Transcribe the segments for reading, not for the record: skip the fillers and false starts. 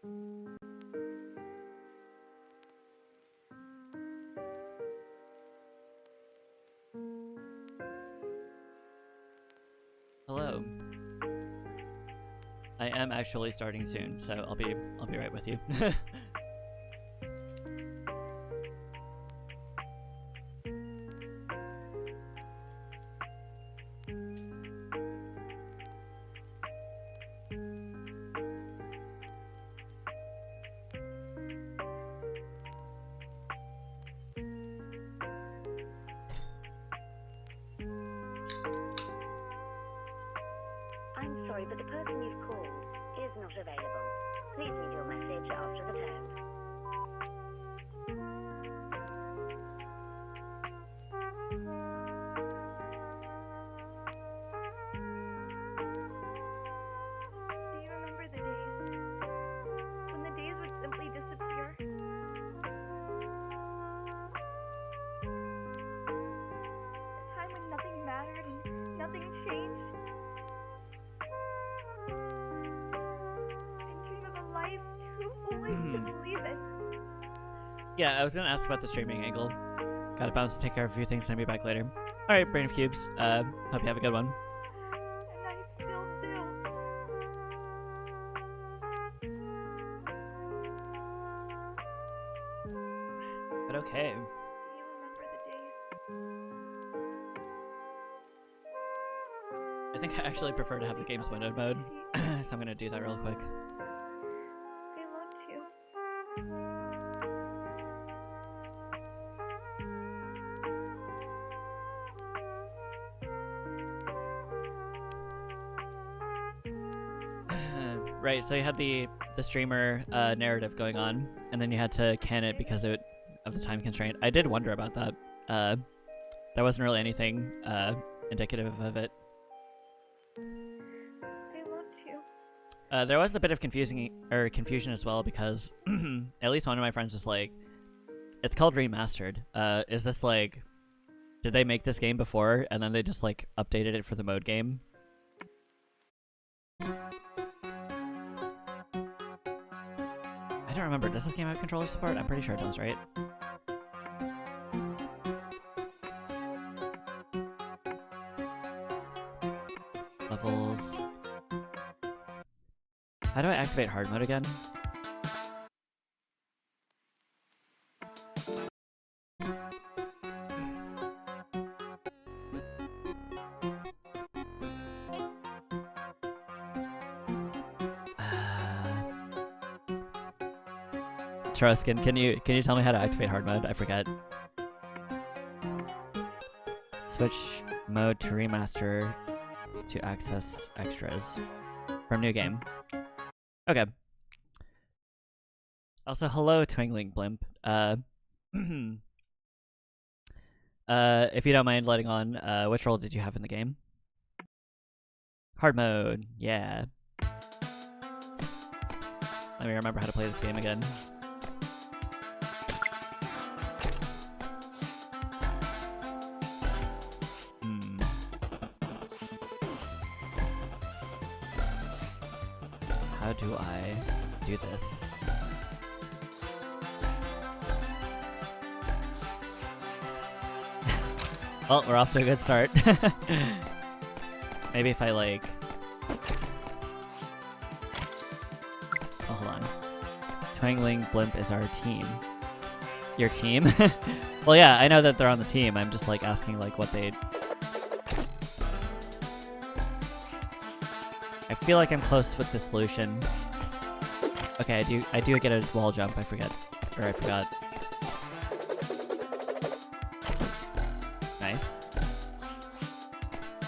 Hello. I am actually starting soon, so I'll be right with you. I'm sorry, but the person you've called is not available. Please leave your message after the tone. Do you remember the days when the days would simply disappear? A time when nothing mattered and nothing changed? Life too foolish to believe it. Yeah, I was gonna ask about the streaming angle. Gotta bounce to take care of a few things and be back later. Alright, Brain of Cubes. Hope you have a good one. And I still do. But okay. Do you remember the days? I think I actually prefer to have the game's windowed mode, so I'm gonna do that real quick. I loved you. Right, so you had the streamer narrative going on, and then you had to can it because of the time constraint. I did wonder about that. There wasn't really anything indicative of it. I loved you. There was a bit of confusion as well because at least one of my friends is like, it's called Remastered. Is this like, did they make this game before and then they just like updated it for the mode game? I don't remember. Does this game have controller support? I'm pretty sure it does, right? Levels. How do I activate hard mode again? Troskin, can you tell me how to activate hard mode? I forget. Switch mode to remaster to access extras from new game. Okay. Also, hello, twanglingblimp. If you don't mind letting on, which role did you have in the game? Hard mode, yeah. Let me remember how to play this game again. How do I do this? Well, we're off to a good start. Maybe if I like... Oh, hold on. Twanglingblimp is our team. Your team? Well, yeah, I know that they're on the team. I'm just like asking like what they... I feel like I'm close with the solution. Okay, I do get a wall jump, I forgot. Nice.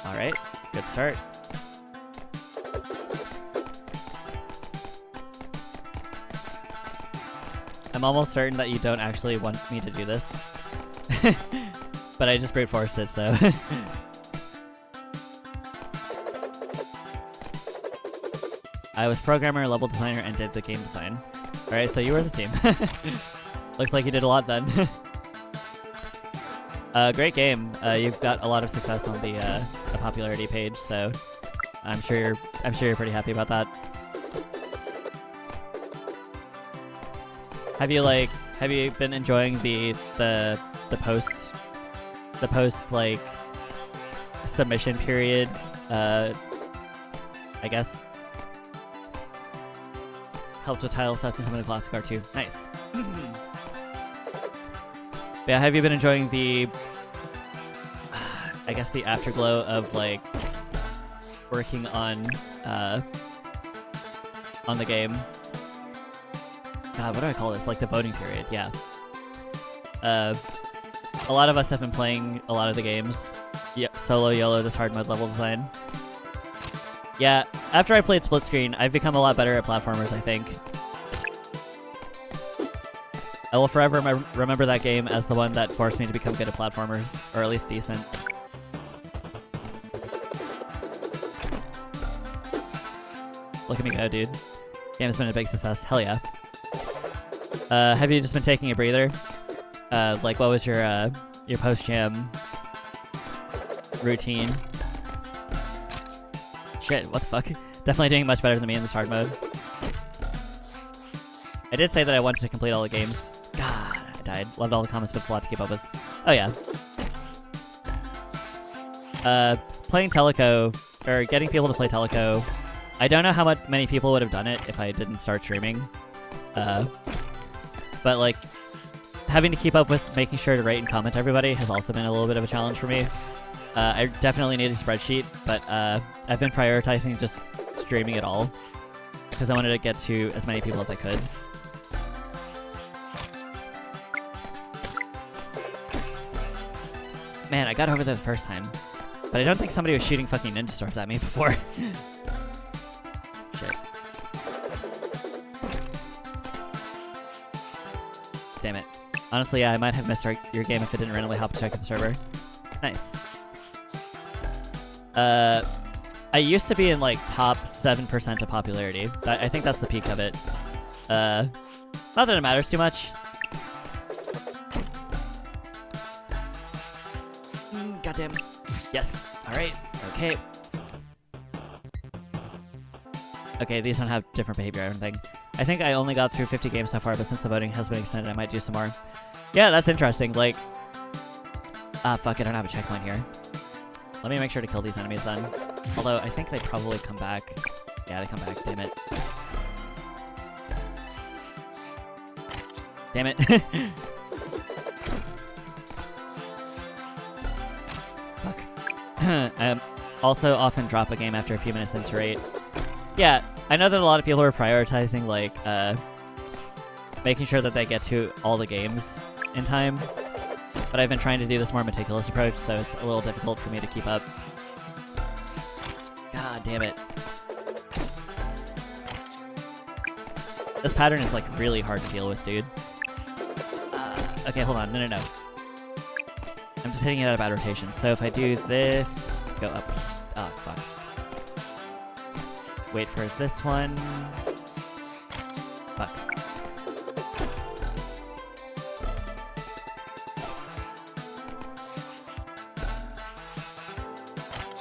Alright, good start. I'm almost certain that you don't actually want me to do this. But I just brute forced it, so... I was programmer, level designer, and did the game design. Alright, so you were the team. Looks like you did a lot then. Great game. You've got a lot of success on the popularity page, so I'm sure you're pretty happy about that. Have you been enjoying the post like submission period? I guess helped with title sets and some of the classic art too. Nice. Yeah, have you been enjoying the I guess the afterglow of like working on the game? God, what do I call this? Like the voting period, yeah. A lot of us have been playing a lot of the games. Yep, solo YOLO, this hard mode level design. Yeah, after I played Split Screen, I've become a lot better at platformers, I think. I will forever remember that game as the one that forced me to become good at platformers, or at least decent. Look at me go, dude. Game has been a big success. Hell yeah. Have you just been taking a breather? Like, what was your post-jam routine? Shit, what the fuck? Definitely doing much better than me in this hard mode. I did say that I wanted to complete all the games. God, I died. Loved all the comments, but it's a lot to keep up with. Oh yeah. Playing Teleco, or getting people to play Teleco. I don't know how many people would have done it if I didn't start streaming. But like, having to keep up with making sure to rate and comment everybody has also been a little bit of a challenge for me. I definitely need a spreadsheet, but I've been prioritizing just streaming it all because I wanted to get to as many people as I could. Man, I got over there the first time, but I don't think somebody was shooting fucking ninja stars at me before. Shit. Damn it. Honestly, yeah, I might have missed your game if it didn't randomly hop to check the server. Nice. I used to be in like top 7% of popularity. I think that's the peak of it. Not that it matters too much. Goddamn. Yes. Alright. Okay. Okay, these don't have different behavior or anything. I think I only got through 50 games so far, but since the voting has been extended, I might do some more. Yeah, that's interesting. Like, fuck, I don't have a checkpoint here. Let me make sure to kill these enemies then. Although, I think they probably come back. Yeah, they come back, damn it. Damn it. Fuck. I also often drop a game after a few minutes into rate. Yeah, I know that a lot of people are prioritizing, like, making sure that they get to all the games in time. But I've been trying to do this more meticulous approach, so it's a little difficult for me to keep up. God damn it. This pattern is, like, really hard to deal with, dude. Okay, hold on. No. I'm just hitting it at a bad rotation. So if I do this, go up. Oh, fuck. Wait for this one. Fuck.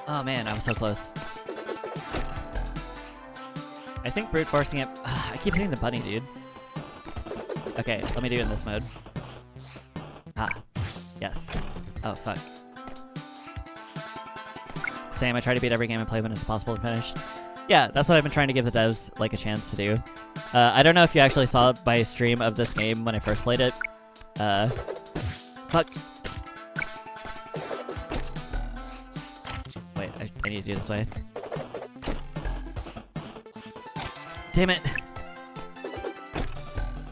Oh man, I was so close. I think brute forcing it. I keep hitting the bunny, dude. Okay, let me do it in this mode. Ah, yes. Oh, fuck. Same, I try to beat every game I play when it's possible to finish. Yeah, that's what I've been trying to give the devs, like, a chance to do. I don't know if you actually saw my stream of this game when I first played it. Fuck. Wait, I need to do this way. Damn it!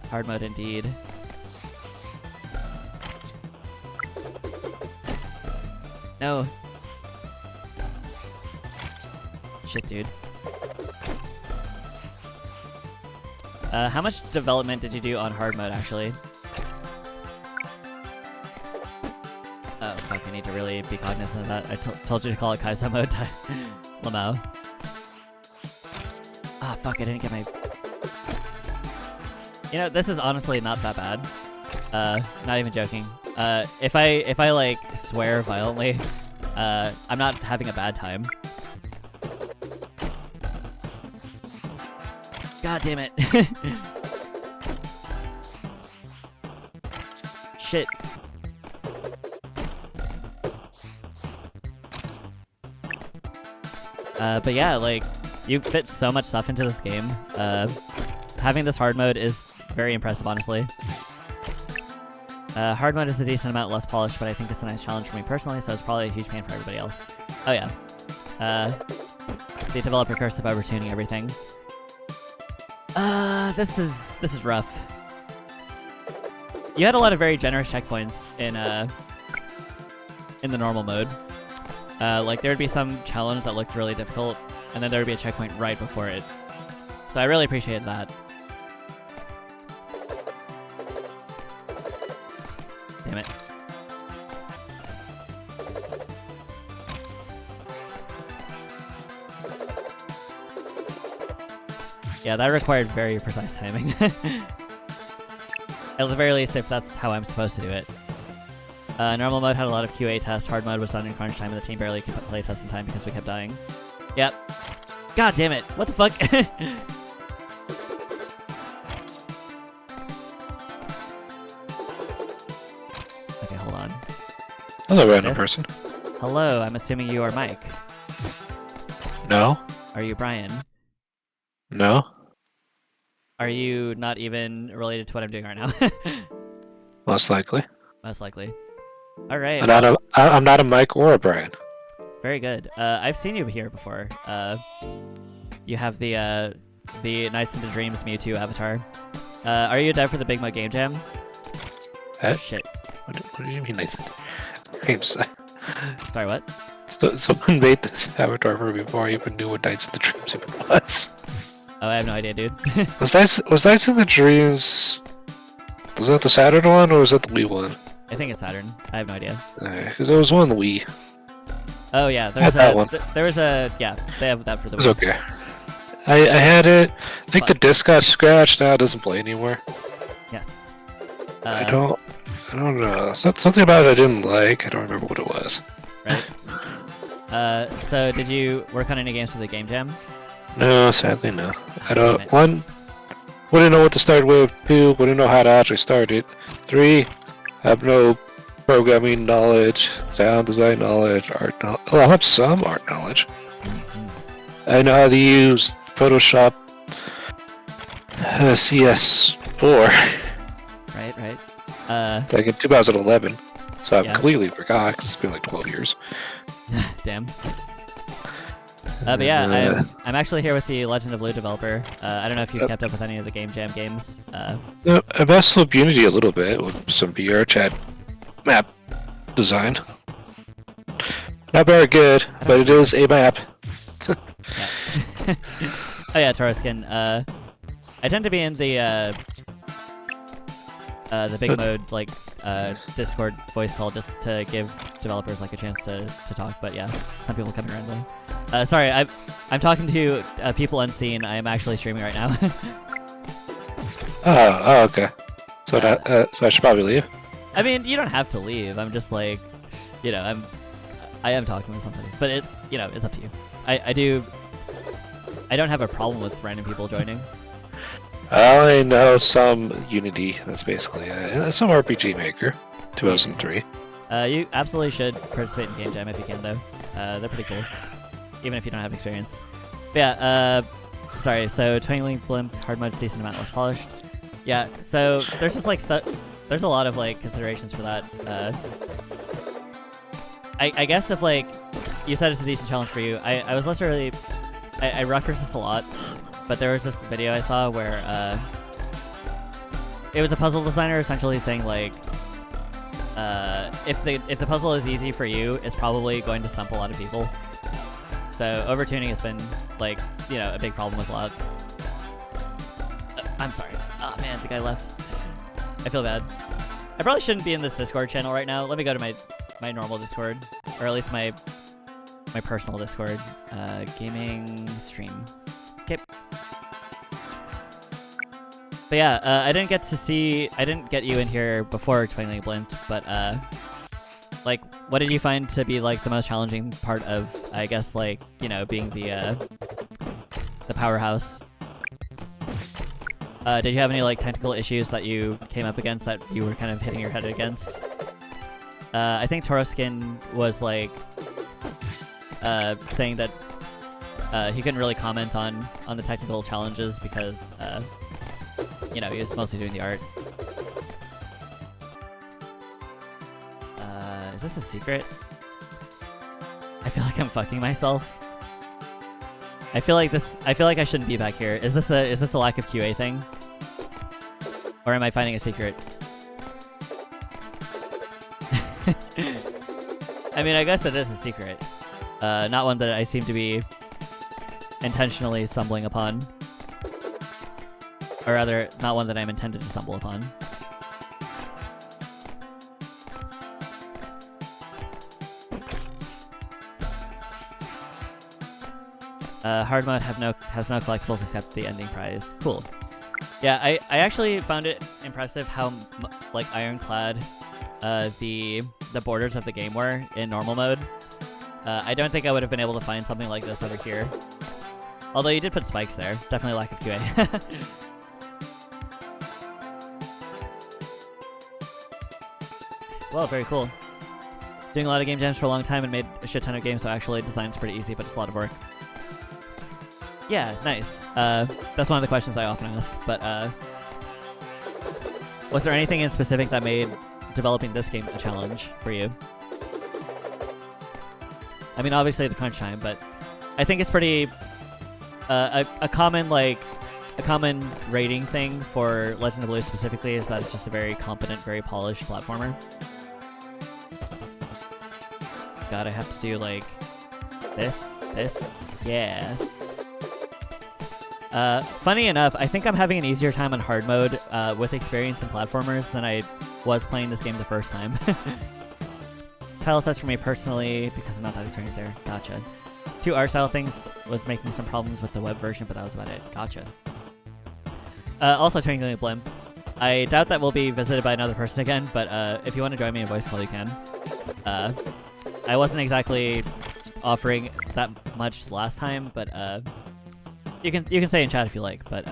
Hard mode indeed. No. Shit, dude. How much development did you do on hard mode, actually? Oh, fuck, I need to really be cognizant of that. I told you to call it Kaizo mode time. Lamau. Ah, fuck, I didn't get my... You know, this is honestly not that bad. Not even joking. If I like, swear violently, I'm not having a bad time. God damn it. shit. But yeah, like, you fit so much stuff into this game. Having this hard mode is very impressive, honestly. Hard mode is a decent amount less polished, but I think it's a nice challenge for me personally, so it's probably a huge pain for everybody else. Oh yeah. The developer curse of overtuning everything. This is rough. You had a lot of very generous checkpoints in the normal mode. Like, there would be some challenge that looked really difficult, and then there would be a checkpoint right before it. So I really appreciated that. Damn it. Yeah, that required very precise timing. At the very least, if that's how I'm supposed to do it. Normal mode had a lot of QA tests. Hard mode was done in crunch time, and the team barely could play test in time because we kept dying. Yep. God damn it! What the fuck? Okay, hold on. Hello, random person. Hello, I'm assuming you are Mike. No. Are you Brian? No. Are you not even related to what I'm doing right now? Most likely. Most likely. Alright. I'm not a Mike or a Brian. Very good. I've seen you here before. You have the Nights into Dreams Mewtwo avatar. Are you a dev for the Big Mug Game Jam? Eh? Shit. What do you mean Nights into Dreams? Sorry, what? Someone made this avatar for me before I even knew what Nights in the Dreams even was. Oh, I have no idea, dude. Was Nights in the Dreams... Was that the Saturn one, or was that the Wii one? I think it's Saturn. I have no idea. Because there was one on the Wii. Oh yeah, I had that one. There was a yeah. They have that for the It was Wii. okay. I had it. I think the Fuck. disc got scratched. Now it doesn't play anymore. Yes. I don't know. Something about it I didn't like. I don't remember what it was. Right. So did you work on any games for the Game Jam? No, sadly no. I Damn don't. it. 1, wouldn't know what to start with. 2, wouldn't know how to actually start it. 3, have no programming knowledge, sound design knowledge, art knowledge. Well, I have some art knowledge. I know how to use Photoshop CS4 Right. like in 2011. So I've Yeah. completely forgot 'cause it's been like 12 years. Damn. But yeah, I'm actually here with the Legend of Blue developer. I don't know if you've kept up with any of the Game Jam games. No, I messed with Unity a little bit with some VR chat map design. Not very good, but it is a map. Yeah. Oh yeah, Toro skin. I tend to be in the big mode like Discord voice call just to give developers like a chance to talk. But yeah, some people come in randomly. Sorry, I'm talking to people unseen. I am actually streaming right now. Oh, okay. So so I should probably leave. I mean, you don't have to leave. I'm just like, you know, I am talking with somebody, but it's up to you. I don't have a problem with random people joining. I only know some Unity. That's basically it. Some RPG Maker, 2003. You absolutely should participate in Game Jam if you can, though. They're pretty cool, even if you don't have experience. But yeah, sorry. So twanglingblimp hard mode's decent amount less polished. Yeah. So there's just like there's a lot of like considerations for that. I guess if like you said it's a decent challenge for you, I was less really. I reference this a lot, but there was this video I saw where it was a puzzle designer essentially saying like if the puzzle is easy for you, it's probably going to stump a lot of people. So overtuning has been like a big problem with a lot. I'm sorry. Oh man, the guy left. I feel bad. I probably shouldn't be in this Discord channel right now. Let me go to my normal Discord, or at least my personal Discord. Gaming stream. Okay. But yeah, I didn't get you in here before twanglingblimp, but like, what did you find to be like the most challenging part of, I guess, like, being the powerhouse? Did you have any like technical issues that you came up against that you were kind of hitting your head against? I think Toro Skin was like saying that he couldn't really comment on the technical challenges because you know, he was mostly doing the art. Is this a secret? I feel like I'm fucking myself. I feel like I shouldn't be back here. Is this a lack of QA thing? Or am I finding a secret? I mean, I guess it is a secret. Not one that I seem to be intentionally stumbling upon. Or rather, not one that I'm intended to stumble upon. Hard mode has no collectibles except the ending prize. Cool. Yeah, I actually found it impressive how like ironclad the borders of the game were in normal mode. I don't think I would have been able to find something like this over here. Although you did put spikes there. Definitely lack of QA. Well, very cool. Doing a lot of game jams for a long time and made a shit ton of games, so actually design's pretty easy, but it's a lot of work. Yeah, nice. That's one of the questions I often ask, but was there anything in specific that made developing this game a challenge for you? I mean, obviously the crunch time, but I think it's pretty a common rating thing for Legend of Blue specifically is that it's just a very competent, very polished platformer. God, I have to do like this, yeah. Funny enough, I think I'm having an easier time on hard mode with experience in platformers than I was playing this game the first time. Title sets for me personally, because I'm not that experienced there. Gotcha. 2 art style things was making some problems with the web version, but that was about it. Gotcha. Also, twanglingblimp. I doubt that we'll be visited by another person again, but if you want to join me in voice call, you can. I wasn't exactly offering that much last time, but you can say in chat if you like, but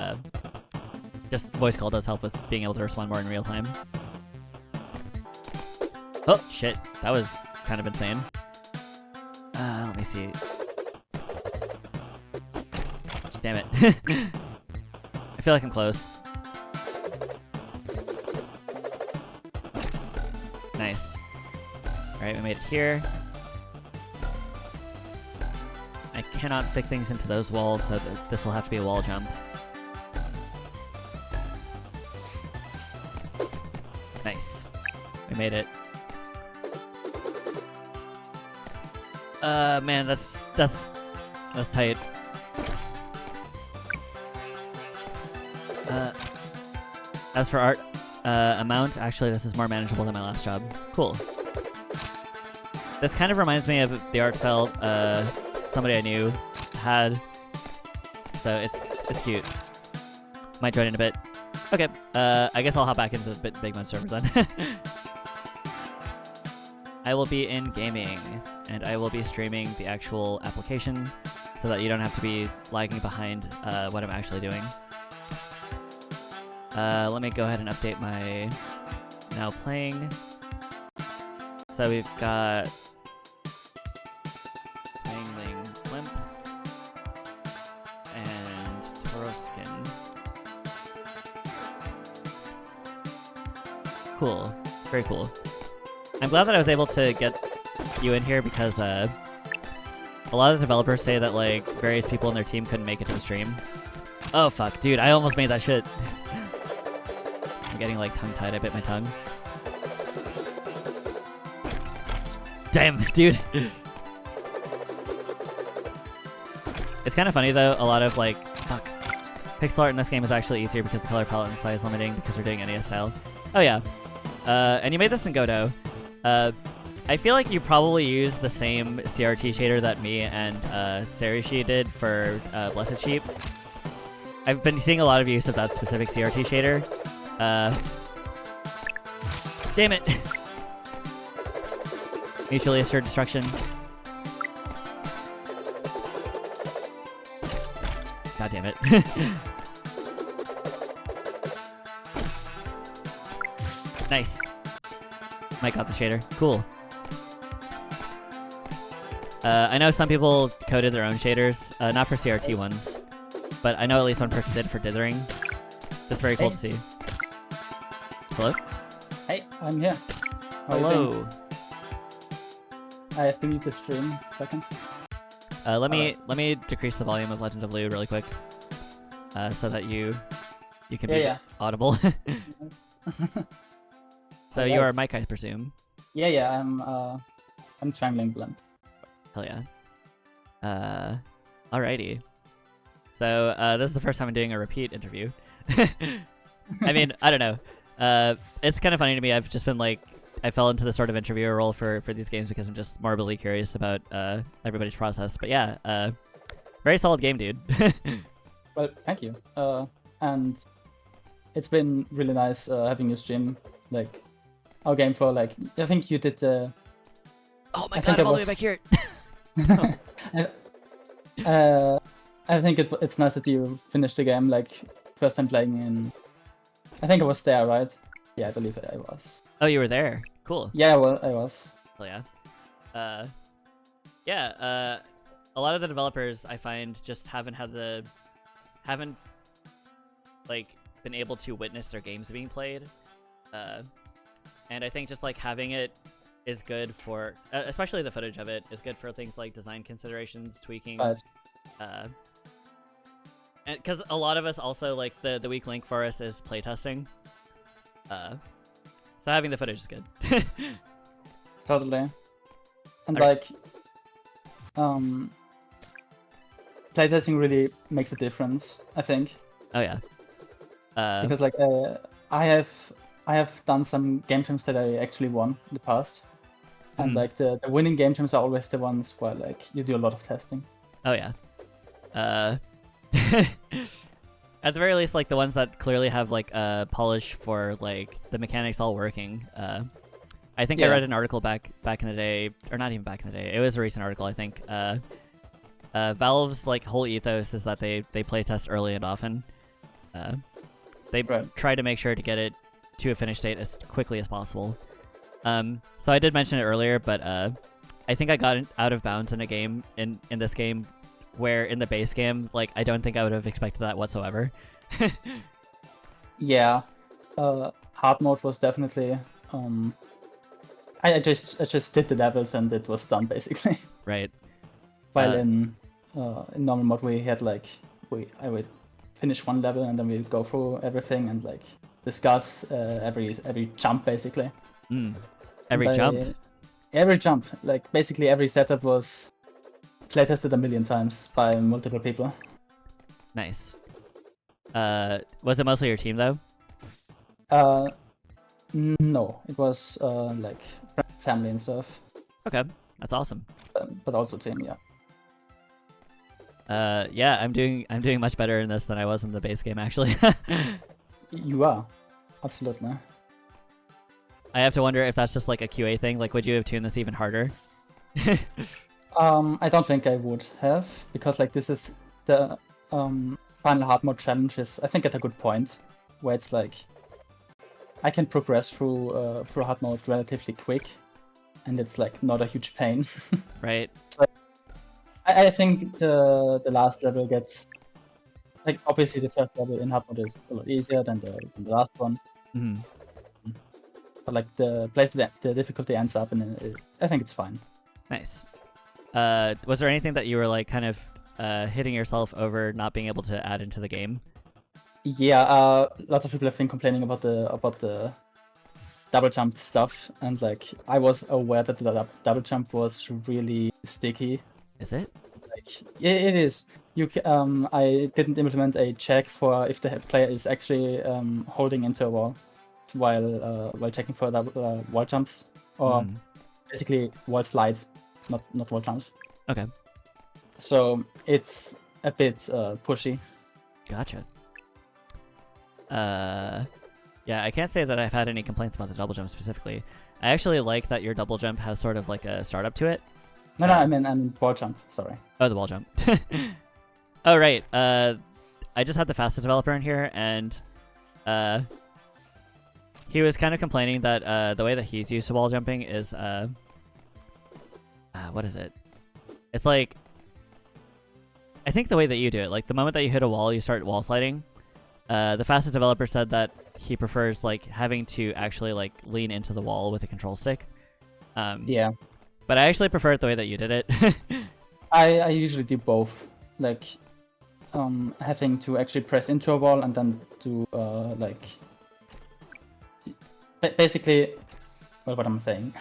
just voice call does help with being able to respond more in real time. Oh shit, that was kind of insane. Let me see. Damn it. I feel like I'm close. Nice. Alright, we made it here. I cannot stick things into those walls, so this will have to be a wall jump. Nice. We made it. Man, that's tight. As for art amount, actually this is more manageable than my last job. Cool. This kind of reminds me of the art style somebody I knew had, so it's cute. Might join in a bit. Okay, I guess I'll hop back into the Big Mud server then. I will be in gaming, and I will be streaming the actual application so that you don't have to be lagging behind what I'm actually doing. Let me go ahead and update my now playing. So we've got twanglingblimp and Toro Skin. Cool, very cool. I'm glad that I was able to get you in here because a lot of developers say that like various people in their team couldn't make it to the stream. Oh fuck, dude, I almost made that shit. I'm getting like tongue-tied, I bit my tongue. Damn, dude. It's kind of funny though, a lot of like, fuck. Pixel art in this game is actually easier because the color palette and size limiting because we're doing NES style. Oh yeah. And you made this in Godot. I feel like you probably used the same CRT shader that me and Serishi did for Blessed Sheep. I've been seeing a lot of use of that specific CRT shader. Damn it! Mutually assured destruction. God damn it. Nice. Mike got the shader. Cool. I know some people coded their own shaders, not for CRT ones, but I know at least one person did for dithering. That's very cool to see. Hello? Hey, I'm here. How are you Hello. doing? I have to mute the stream. Second. Let me decrease the volume of Legend of Lou really quick, so that you can be audible. So you are Mike, I presume. Yeah, I'm twanglingblimp. Hell yeah. Alrighty. So this is the first time I'm doing a repeat interview. I mean, I don't know. It's kind of funny to me. I've just been like, I fell into the sort of interviewer role for these games because I'm just morbidly curious about everybody's process. But yeah, very solid game, dude. Well, thank you. And it's been really nice having you stream like our game for like I think you did. Oh my god! I'm all the way back here. I think it's nice that you finished the game like first time playing in. I think I was there, right? Yeah, I believe I was. Oh, you were there. Cool. Yeah, well, I was. Hell yeah. Yeah. A lot of the developers I find just haven't like been able to witness their games being played. And I think just like having it is good for, especially the footage of it is good for things like design considerations, tweaking. Right. And because a lot of us also like the weak link for us is playtesting. So having the footage is good. Totally. And Okay. like, playtesting really makes a difference, I think. Oh yeah. Because like, I have done some game jams that I actually won in the past. And like the winning game jams are always the ones where like you do a lot of testing. Oh yeah. At the very least, like the ones that clearly have like polish for like the mechanics all working. I think I read an article back in the day, or not even back in the day. It was a recent article, I think. Valve's like whole ethos is that they play test early and often. They try to make sure to get it to a finish state as quickly as possible. So I did mention it earlier, but I think I got out of bounds in a game in this game. Where in the base game, like I don't think I would have expected that whatsoever. Yeah, hard mode was definitely. I just did the levels and it was done basically. Right. While in normal mode we had like I would finish one level and then we would go through everything and like discuss every jump basically. Every jump. Every jump, like basically every setup was playtested a million times by multiple people. Nice. Was it mostly your team though? No, it was like family and stuff. Okay, that's awesome. But also team, yeah. Yeah, I'm doing much better in this than I was in the base game actually. You are, absolutely. I have to wonder if that's just like a QA thing. Like, would you have tuned this even harder? I don't think I would have, because like this is the final hard mode challenges. I think at a good point where it's like I can progress through hard mode relatively quick, and it's like not a huge pain. Right. So I think the last level gets like obviously the first level in hard mode is a lot easier than the last one. But like the place that the difficulty ends up, and I think it's fine. Nice. Was there anything that you were like kind of hitting yourself over not being able to add into the game? Yeah, lots of people have been complaining about the double jump stuff, and like I was aware that the double jump was really sticky. Is it? Like it is. I didn't implement a check for if the player is actually holding into a wall while checking for double wall jumps, or basically wall slide. Not wall jumps. Okay. So it's a bit pushy. Gotcha. Yeah, I can't say that I've had any complaints about the double jump specifically. I actually like that your double jump has sort of like a startup to it. No, I mean wall jump. Sorry. Oh, the wall jump. Oh, right. I just had the fastest developer in here, and he was kind of complaining that the way that he's used to wall jumping is what is it? It's like, I think the way that you do it, like the moment that you hit a wall, you start wall sliding. The fastest developer said that he prefers like having to actually like lean into the wall with a control stick. Yeah. But I actually prefer it the way that you did it. I usually do both, like having to actually press into a wall and then do like basically what I'm saying.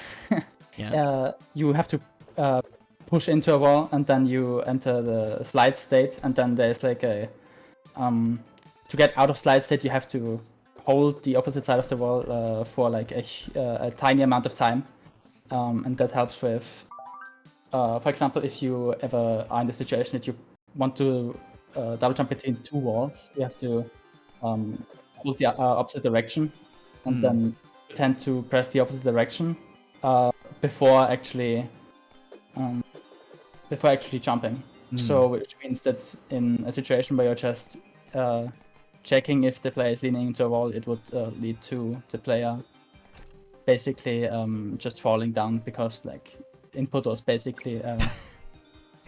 Yeah. You have to push into a wall and then you enter the slide state, and then there's like a to get out of slide state you have to hold the opposite side of the wall for like a tiny amount of time, and that helps with for example, if you ever are in the situation that you want to double jump between two walls, you have to hold the opposite direction and then pretend to press the opposite direction before actually jumping. So which means that in a situation where you're just checking if the player is leaning into a wall, it would lead to the player basically just falling down because like input was basically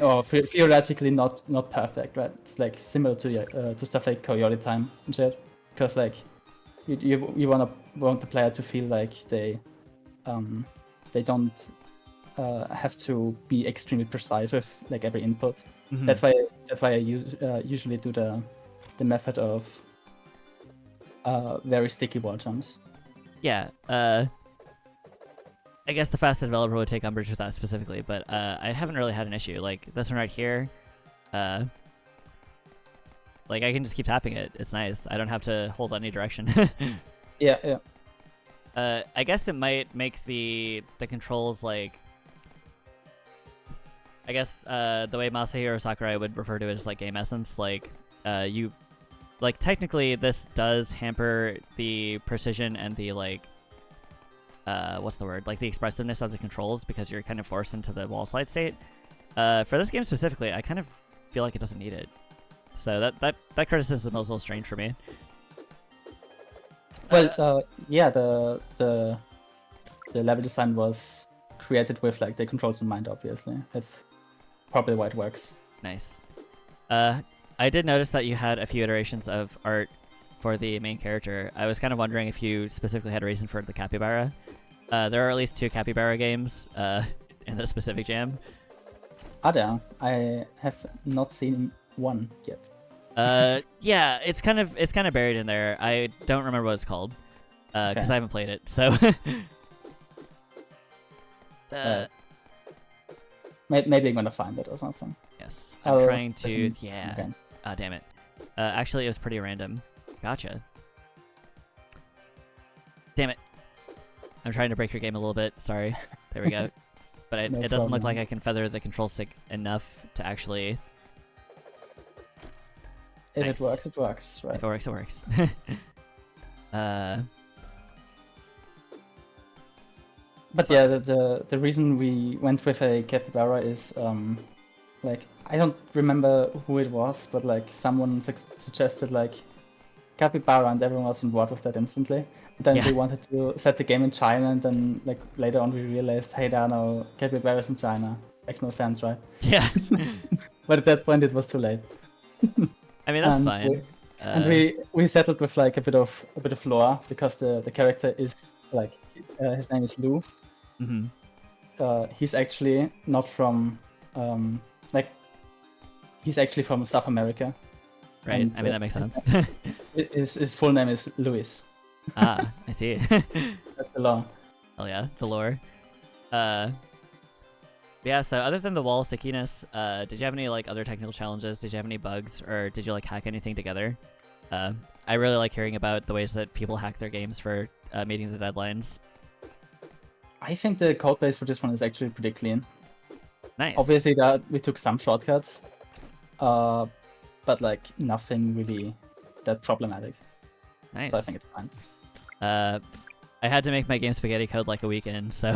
or theoretically not perfect, right? It's like similar to stuff like coyote time and shit, because like you want the player to feel like they don't have to be extremely precise with like every input. That's why I usually do the method of very sticky wall jumps. Yeah. I guess the fastest developer would take umbrage with that specifically, but I haven't really had an issue. Like this one right here, like I can just keep tapping it. It's nice. I don't have to hold any direction. Yeah. I guess it might make the controls like, I guess the way Masahiro Sakurai would refer to it is like game essence. Like you, like technically this does hamper the precision and the like, what's the word? Like the expressiveness of the controls because you're kind of forced into the wall slide state. For this game specifically, I kind of feel like it doesn't need it. So that criticism was a little strange for me. Well, yeah, the level design was created with like the controls in mind. Obviously, that's probably why it works. Nice. I did notice that you had a few iterations of art for the main character. I was kind of wondering if you specifically had a reason for the capybara. There are at least 2 capybara games in this specific jam. Are there? I have not seen one yet. Yeah, it's kind of buried in there. I don't remember what it's called because I haven't played it. So maybe I'm gonna find it or something. yes, I'm trying to. Yeah. Okay. Ah, damn it. Actually, it was pretty random. Gotcha. Damn it. I'm trying to break your game a little bit. Sorry. There we go. But it doesn't look like I can feather the control stick enough to actually... If Nice. it works, it works, right? If it works, it works. But yeah, the reason we went with a capybara is like I don't remember who it was, but like someone suggested like capybara, and everyone was on board with that instantly. And then we wanted to set the game in China, and then like later on we realized, hey, there are no capybaras in China. Makes no sense, right? Yeah. But at that point, it was too late. I mean, that's fine. And we settled with like a bit of lore because the character is like his name is Lou. He's actually not from he's actually from South America. Right. And, I mean, that makes sense. His full name is Luis. Ah, I see. That's the lore. Oh yeah, the lore. Yeah, so other than the wall stickiness, did you have any like other technical challenges? Did you have any bugs, or did you like hack anything together? I really like hearing about the ways that people hack their games for meeting the deadlines. I think the code base for this one is actually pretty clean. Nice. Obviously, we took some shortcuts, but like nothing really that problematic. Nice. So I think it's fine. I had to make my game spaghetti code like a weekend, so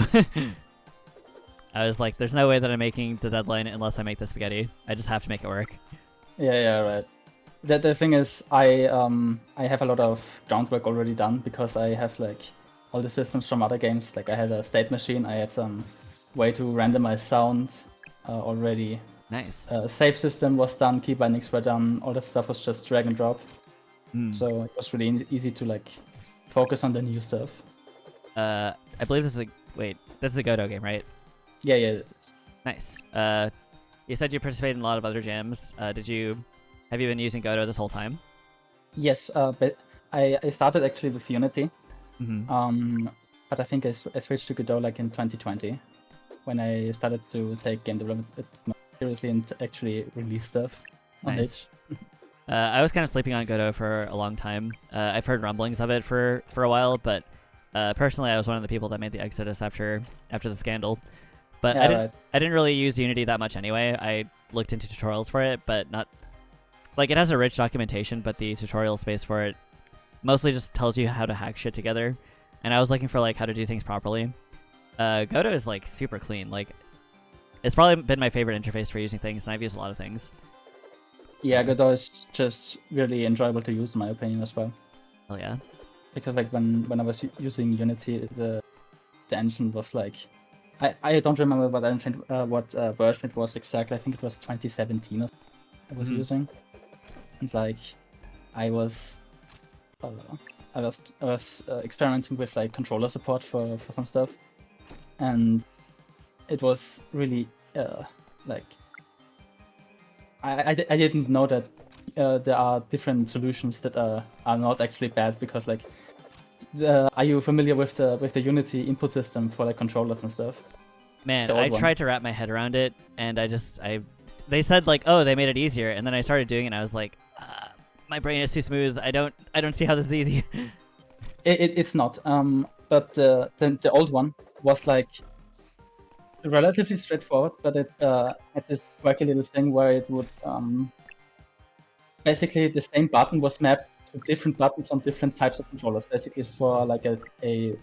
I was like, there's no way that I'm making the deadline unless I make the spaghetti. I just have to make it work. Yeah, right. The thing is, I have a lot of groundwork already done because I have like all the systems from other games. Like I had a state machine, I had some way to randomize sound already. Nice. Save system was done, key bindings were done, all that stuff was just drag and drop. Mm. So it was really easy to like focus on the new stuff. I believe this is a this is a Godot game, right? Yeah. Nice. You said you participated in a lot of other jams. Have you been using Godot this whole time? Yes, but I started actually with Unity. Mm-hmm. But I think I switched to Godot like in 2020 when I started to take game development a bit more seriously and actually release stuff on Nice. it. I was kind of sleeping on Godot for a long time. I've heard rumblings of it for a while, but personally, I was one of the people that made the exodus after the scandal. But Yeah, I didn't really use Unity that much anyway. I looked into tutorials for it, but not like it has a rich documentation, but the tutorial space for it mostly just tells you how to hack shit together. And I was looking for like how to do things properly. Godot is like super clean. Like it's probably been my favorite interface for using things, and I've used a lot of things. Yeah, Godot is just really enjoyable to use in my opinion as well. Hell yeah. Because like when I was using Unity, the engine was like I don't remember what engine version it was exactly. I think it was 2017 or something I was using, and like I was experimenting with like controller support for some stuff, and it was really like I didn't know that there are different solutions that are not actually bad because like are you familiar with the Unity input system for like controllers and stuff? Man, The old I one. tried to wrap my head around it, and they said like, oh, they made it easier, and then I started doing it, and I was like, my brain is too smooth. I don't see how this is easy. It's not. But the old one was like relatively straightforward, but it had this quirky little thing where it would basically the same button was mapped to different buttons on different types of controllers. Basically, for like a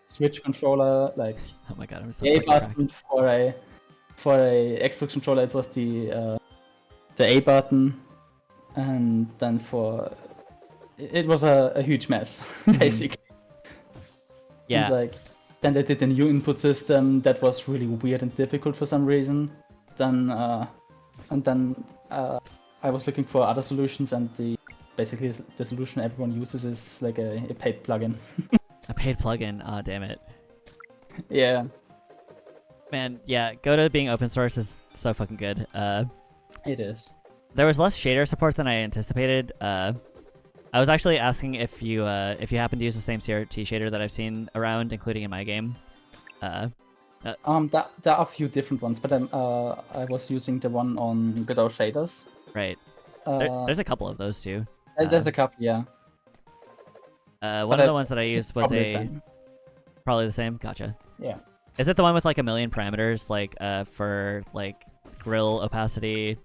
Switch controller, like Oh my god, I'm so A fucking button cracked. for a Xbox controller, it was the A button, and then for it was a huge mess basically. Yeah. And like then they did a new input system that was really weird and difficult for some reason. Then I was looking for other solutions, and basically the solution everyone uses is like a paid plugin. A paid plugin. Ah, damn it. Yeah, Man, yeah, Godot being open source is so fucking good. it is. There was less shader support than I anticipated. I was actually asking if you happen to use the same CRT shader that I've seen around, including in my game. There are a few different ones, but I was using the one on Godot shaders. Right. Uh, There's a couple of those too. there's a couple, yeah. One of the ones that I used was Probably the same. probably the same. Gotcha. Yeah. Is it the one with like a million parameters, like for like grill opacity,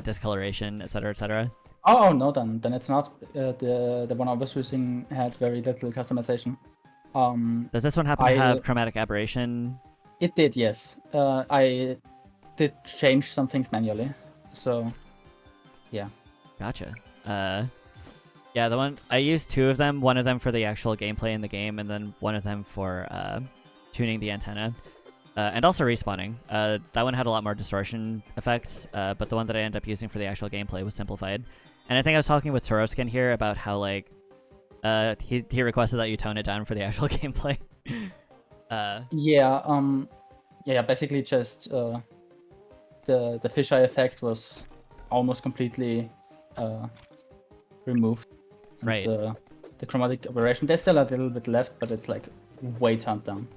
discoloration, etc., etc.? Oh no, then it's not. The one I was using had very little customization. Does this one happen to I- have chromatic aberration? It did, yes. I did change some things manually, so yeah. Gotcha. Yeah, the one I used two of them. One of them for the actual gameplay in the game, and then one of them for tuning the antenna, and also respawning. That one had a lot more distortion effects, but the one that I ended up using for the actual gameplay was simplified. And I think I was talking with Toro here about how like he requested that you tone it down for the actual gameplay. Yeah. Basically, just the fisheye effect was almost completely removed. And, Right. the chromatic aberration, there's still a little bit left, but it's like way toned down.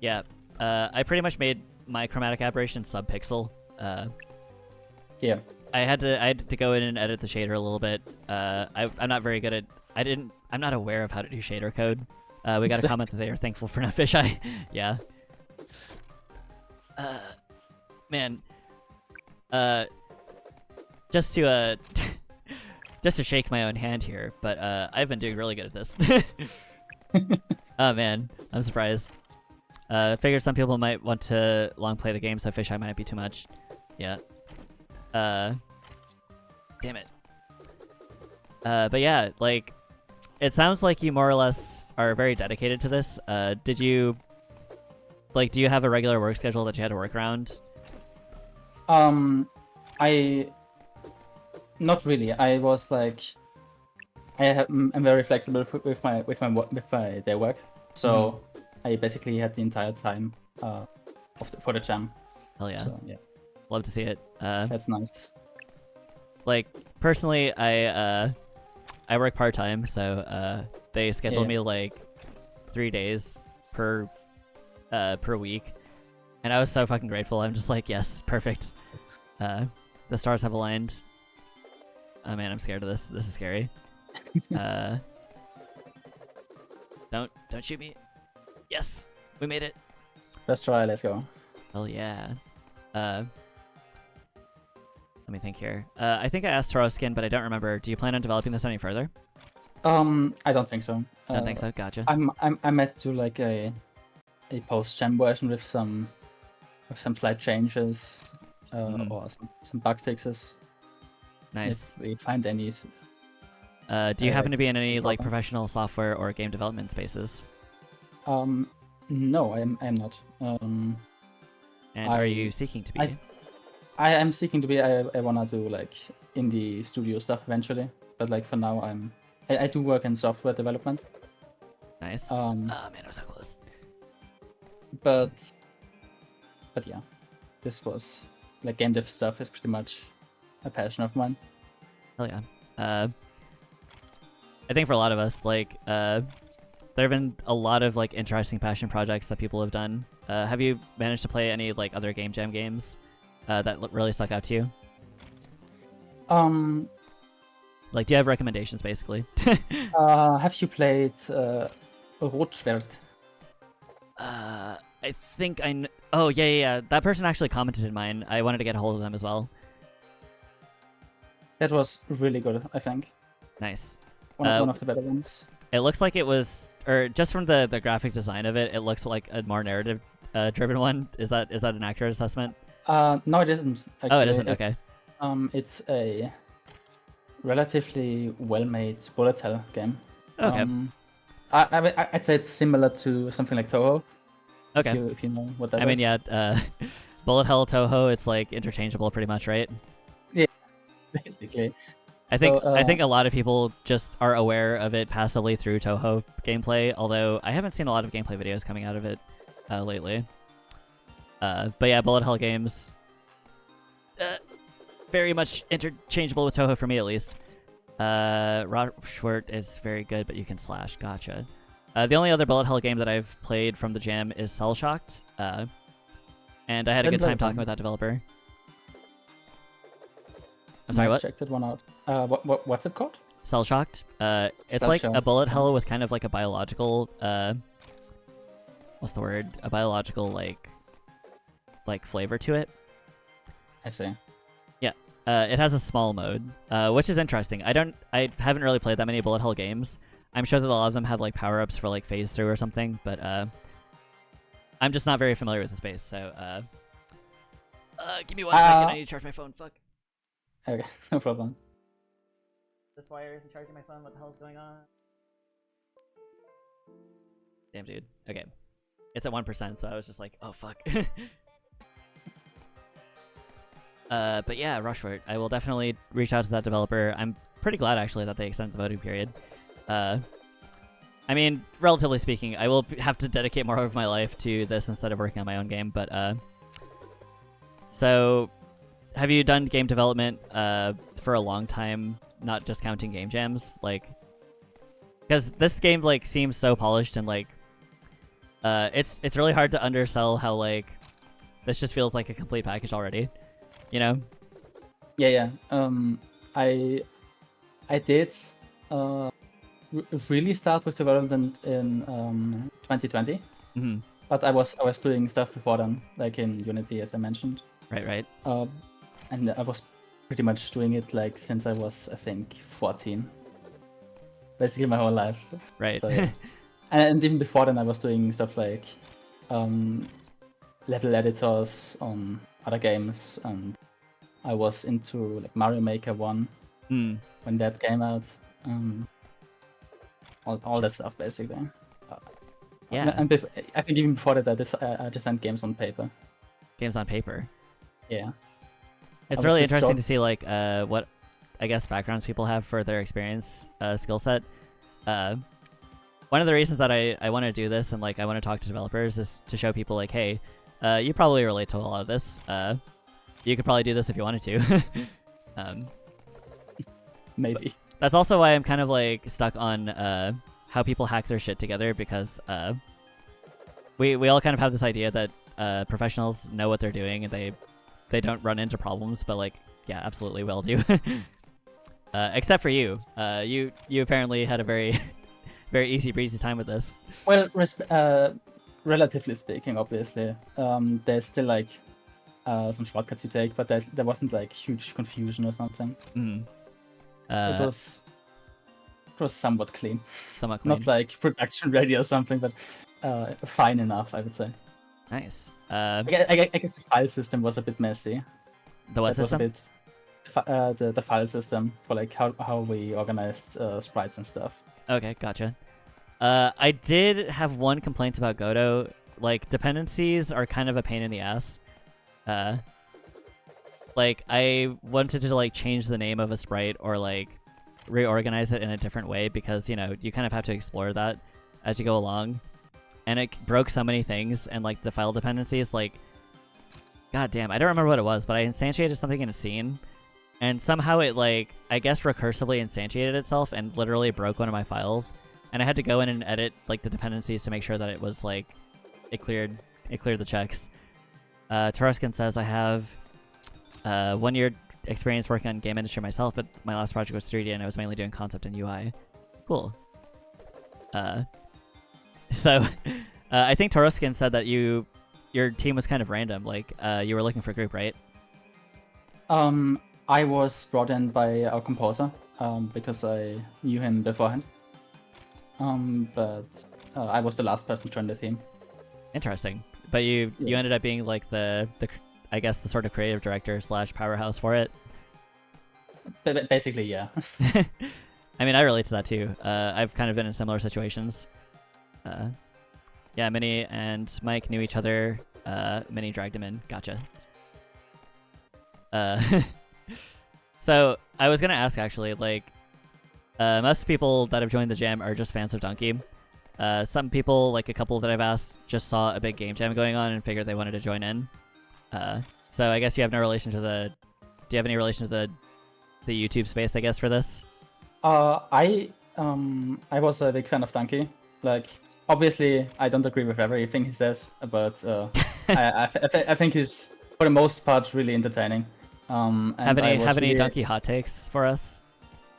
Yeah, I pretty much made my chromatic aberration subpixel. Yeah. I had to go in and edit the shader a little bit. I'm not very good at. I'm not aware of how to do shader code. We got a comment that they are thankful for no fisheye. Yeah. Man. Just to just to shake my own hand here, but I've been doing really good at this. Oh man, I'm surprised. Figured some people might want to long play the game, so fisheye might be too much. Yeah. Damn it. But yeah, like, it sounds like you more or less are very dedicated to this. Did you, like, do you have a regular work schedule that you had to work around? I not really. I was like, I'm very flexible with my day work, so I basically had the entire time for the jam. Hell yeah. So yeah, Love to see it. that's nice. Like, personally, I work part-time, so they scheduled me like 3 days per week, and I was so fucking grateful. I'm just like, yes, perfect. The stars have aligned. Oh man, I'm scared of this. This is scary. Don't shoot me. Yes, we made it. Let's try. Let's go. Hell yeah. Let me think here. I think I asked Toro Skin, but I don't remember. Do you plan on developing this any further? I don't think so. I don't think so. Gotcha. I might do like a post-gen version with some slight changes or some bug fixes. Nice. If we find any. Do you happen to be in any like problems. professional software or game development spaces? No, I'm not. And are you seeking to be? I am seeking to be. I wanna do like indie studio stuff eventually, but like for now, I do work in software development. Nice. Oh man, I was so close. But yeah, this was like game dev stuff is pretty much a passion of mine. Hell yeah. I think for a lot of us, like, there have been a lot of like interesting passion projects that people have done. Have you managed to play any like other game jam games that really stuck out to you? Like, do you have recommendations, basically? Have you played Rotschwert? I think oh yeah. That person actually commented in mine. I wanted to get a hold of them as well. That was really good, I think. Nice. One of the better ones. It looks like it was, or just from the graphic design of it, it looks like a more narrative driven one. Is that an accurate assessment? No, it isn't. Actually. Oh, it isn't. Okay. It's a relatively well-made bullet hell game. Okay. I'd say it's similar to something like Toho. Okay. If you know what that is. I mean, yeah. Bullet hell, Toho, it's like interchangeable, pretty much, right? Yeah. Basically. I think a lot of people just are aware of it passively through Toho gameplay, although I haven't seen a lot of gameplay videos coming out of it lately. But yeah, bullet hell games, very much interchangeable with Toho for me, at least. Rotschwert is very good, but you can slash. Gotcha. The only other bullet hell game that I've played from the jam is Cell Shocked, and I had a good time talking with that developer. I'm sorry, what? Check that one out. What's it called? Cell Shocked. It's Cell like Shocked. a bullet hell with kind of like a biological, what's the word? A biological like flavor to it. I see. Yeah. It has a small mode, which is interesting. I haven't really played that many bullet hell games. I'm sure that a lot of them have like power-ups for like phase through or something, but I'm just not very familiar with the space. So give me 1 second. I need to charge my phone. Fuck. Okay, no problem. This wire isn't charging my phone. What the hell is going on? Damn, dude. Okay. It's at 1%, so I was just like, oh, fuck. But yeah, Rushford. I will definitely reach out to that developer. I'm pretty glad, actually, that they extended the voting period. I mean, relatively speaking, I will have to dedicate more of my life to this instead of working on my own game, but, so, have you done game development, for a long time, not just counting game jams? Like, because this game, like, seems so polished and, like, it's really hard to undersell how, like, this just feels like a complete package already, you know? Yeah. I did really start with development in 2020, Mm-hmm. but I was doing stuff before then, like in Unity, as I mentioned. Right. And I was pretty much doing it like since I was, I think, 14. Basically my whole life. Right. So, yeah. And even before then I was doing stuff like level editors on other games, and I was into like Mario Maker 1 when that came out. all that stuff basically. Yeah. And I think even before that, I designed games on paper. Games on paper. Yeah. It's was really just interesting shocked. to see like what I guess backgrounds people have for their experience skill set. One of the reasons that I want to do this and like I want to talk to developers is to show people like, hey, you probably relate to a lot of this. You could probably do this if you wanted to. Maybe. That's also why I'm kind of like stuck on how people hack their shit together because we all kind of have this idea that professionals know what they're doing and they don't run into problems, but like yeah, absolutely we all do. Except for you. You apparently had a very very easy breezy time with this. Well, relatively speaking, obviously, there's still like some shortcuts you take, but there wasn't like huge confusion or something. Mm. It was somewhat clean. Somewhat clean. Not like production ready or something, but fine enough, I would say. Nice. I guess the file system was a bit messy. The what That was a system? bit the file system for like how we organized sprites and stuff. Okay, gotcha. I did have one complaint about Godot. Like, dependencies are kind of a pain in the ass. Like, I wanted to, like, change the name of a sprite or, like, reorganize it in a different way because, you know, you kind of have to explore that as you go along. And it broke so many things, and, like, the file dependencies, like... God damn, I don't remember what it was, but I instantiated something in a scene, and somehow it, like, I guess recursively instantiated itself and literally broke one of my files. And I had to go in and edit, like, the dependencies to make sure that it was, like, it cleared the checks. Toroskin says, I have 1 year experience working on game industry myself, but my last project was 3D and I was mainly doing concept and UI. Cool. So, I think Toroskin said that your team was kind of random, like, you were looking for a group, right? I was brought in by our composer, because I knew him beforehand. But I was the last person to join the team. Interesting. But you ended up being like the I guess the sort of creative director / powerhouse for it. Basically, yeah. I mean, I relate to that too. I've kind of been in similar situations. Yeah, Minnie and Mike knew each other. Minnie dragged him in. Gotcha. So I was gonna ask actually, like, most people that have joined the jam are just fans of Donkey. Some people, like a couple that I've asked, just saw a big game jam going on and figured they wanted to join in. So I guess you have no relation to the... Do you have any relation to the YouTube space, I guess, for this? I was a big fan of Donkey. Like, obviously, I don't agree with everything he says, but I think he's, for the most part, really entertaining. And Have any really... Donkey hot takes for us?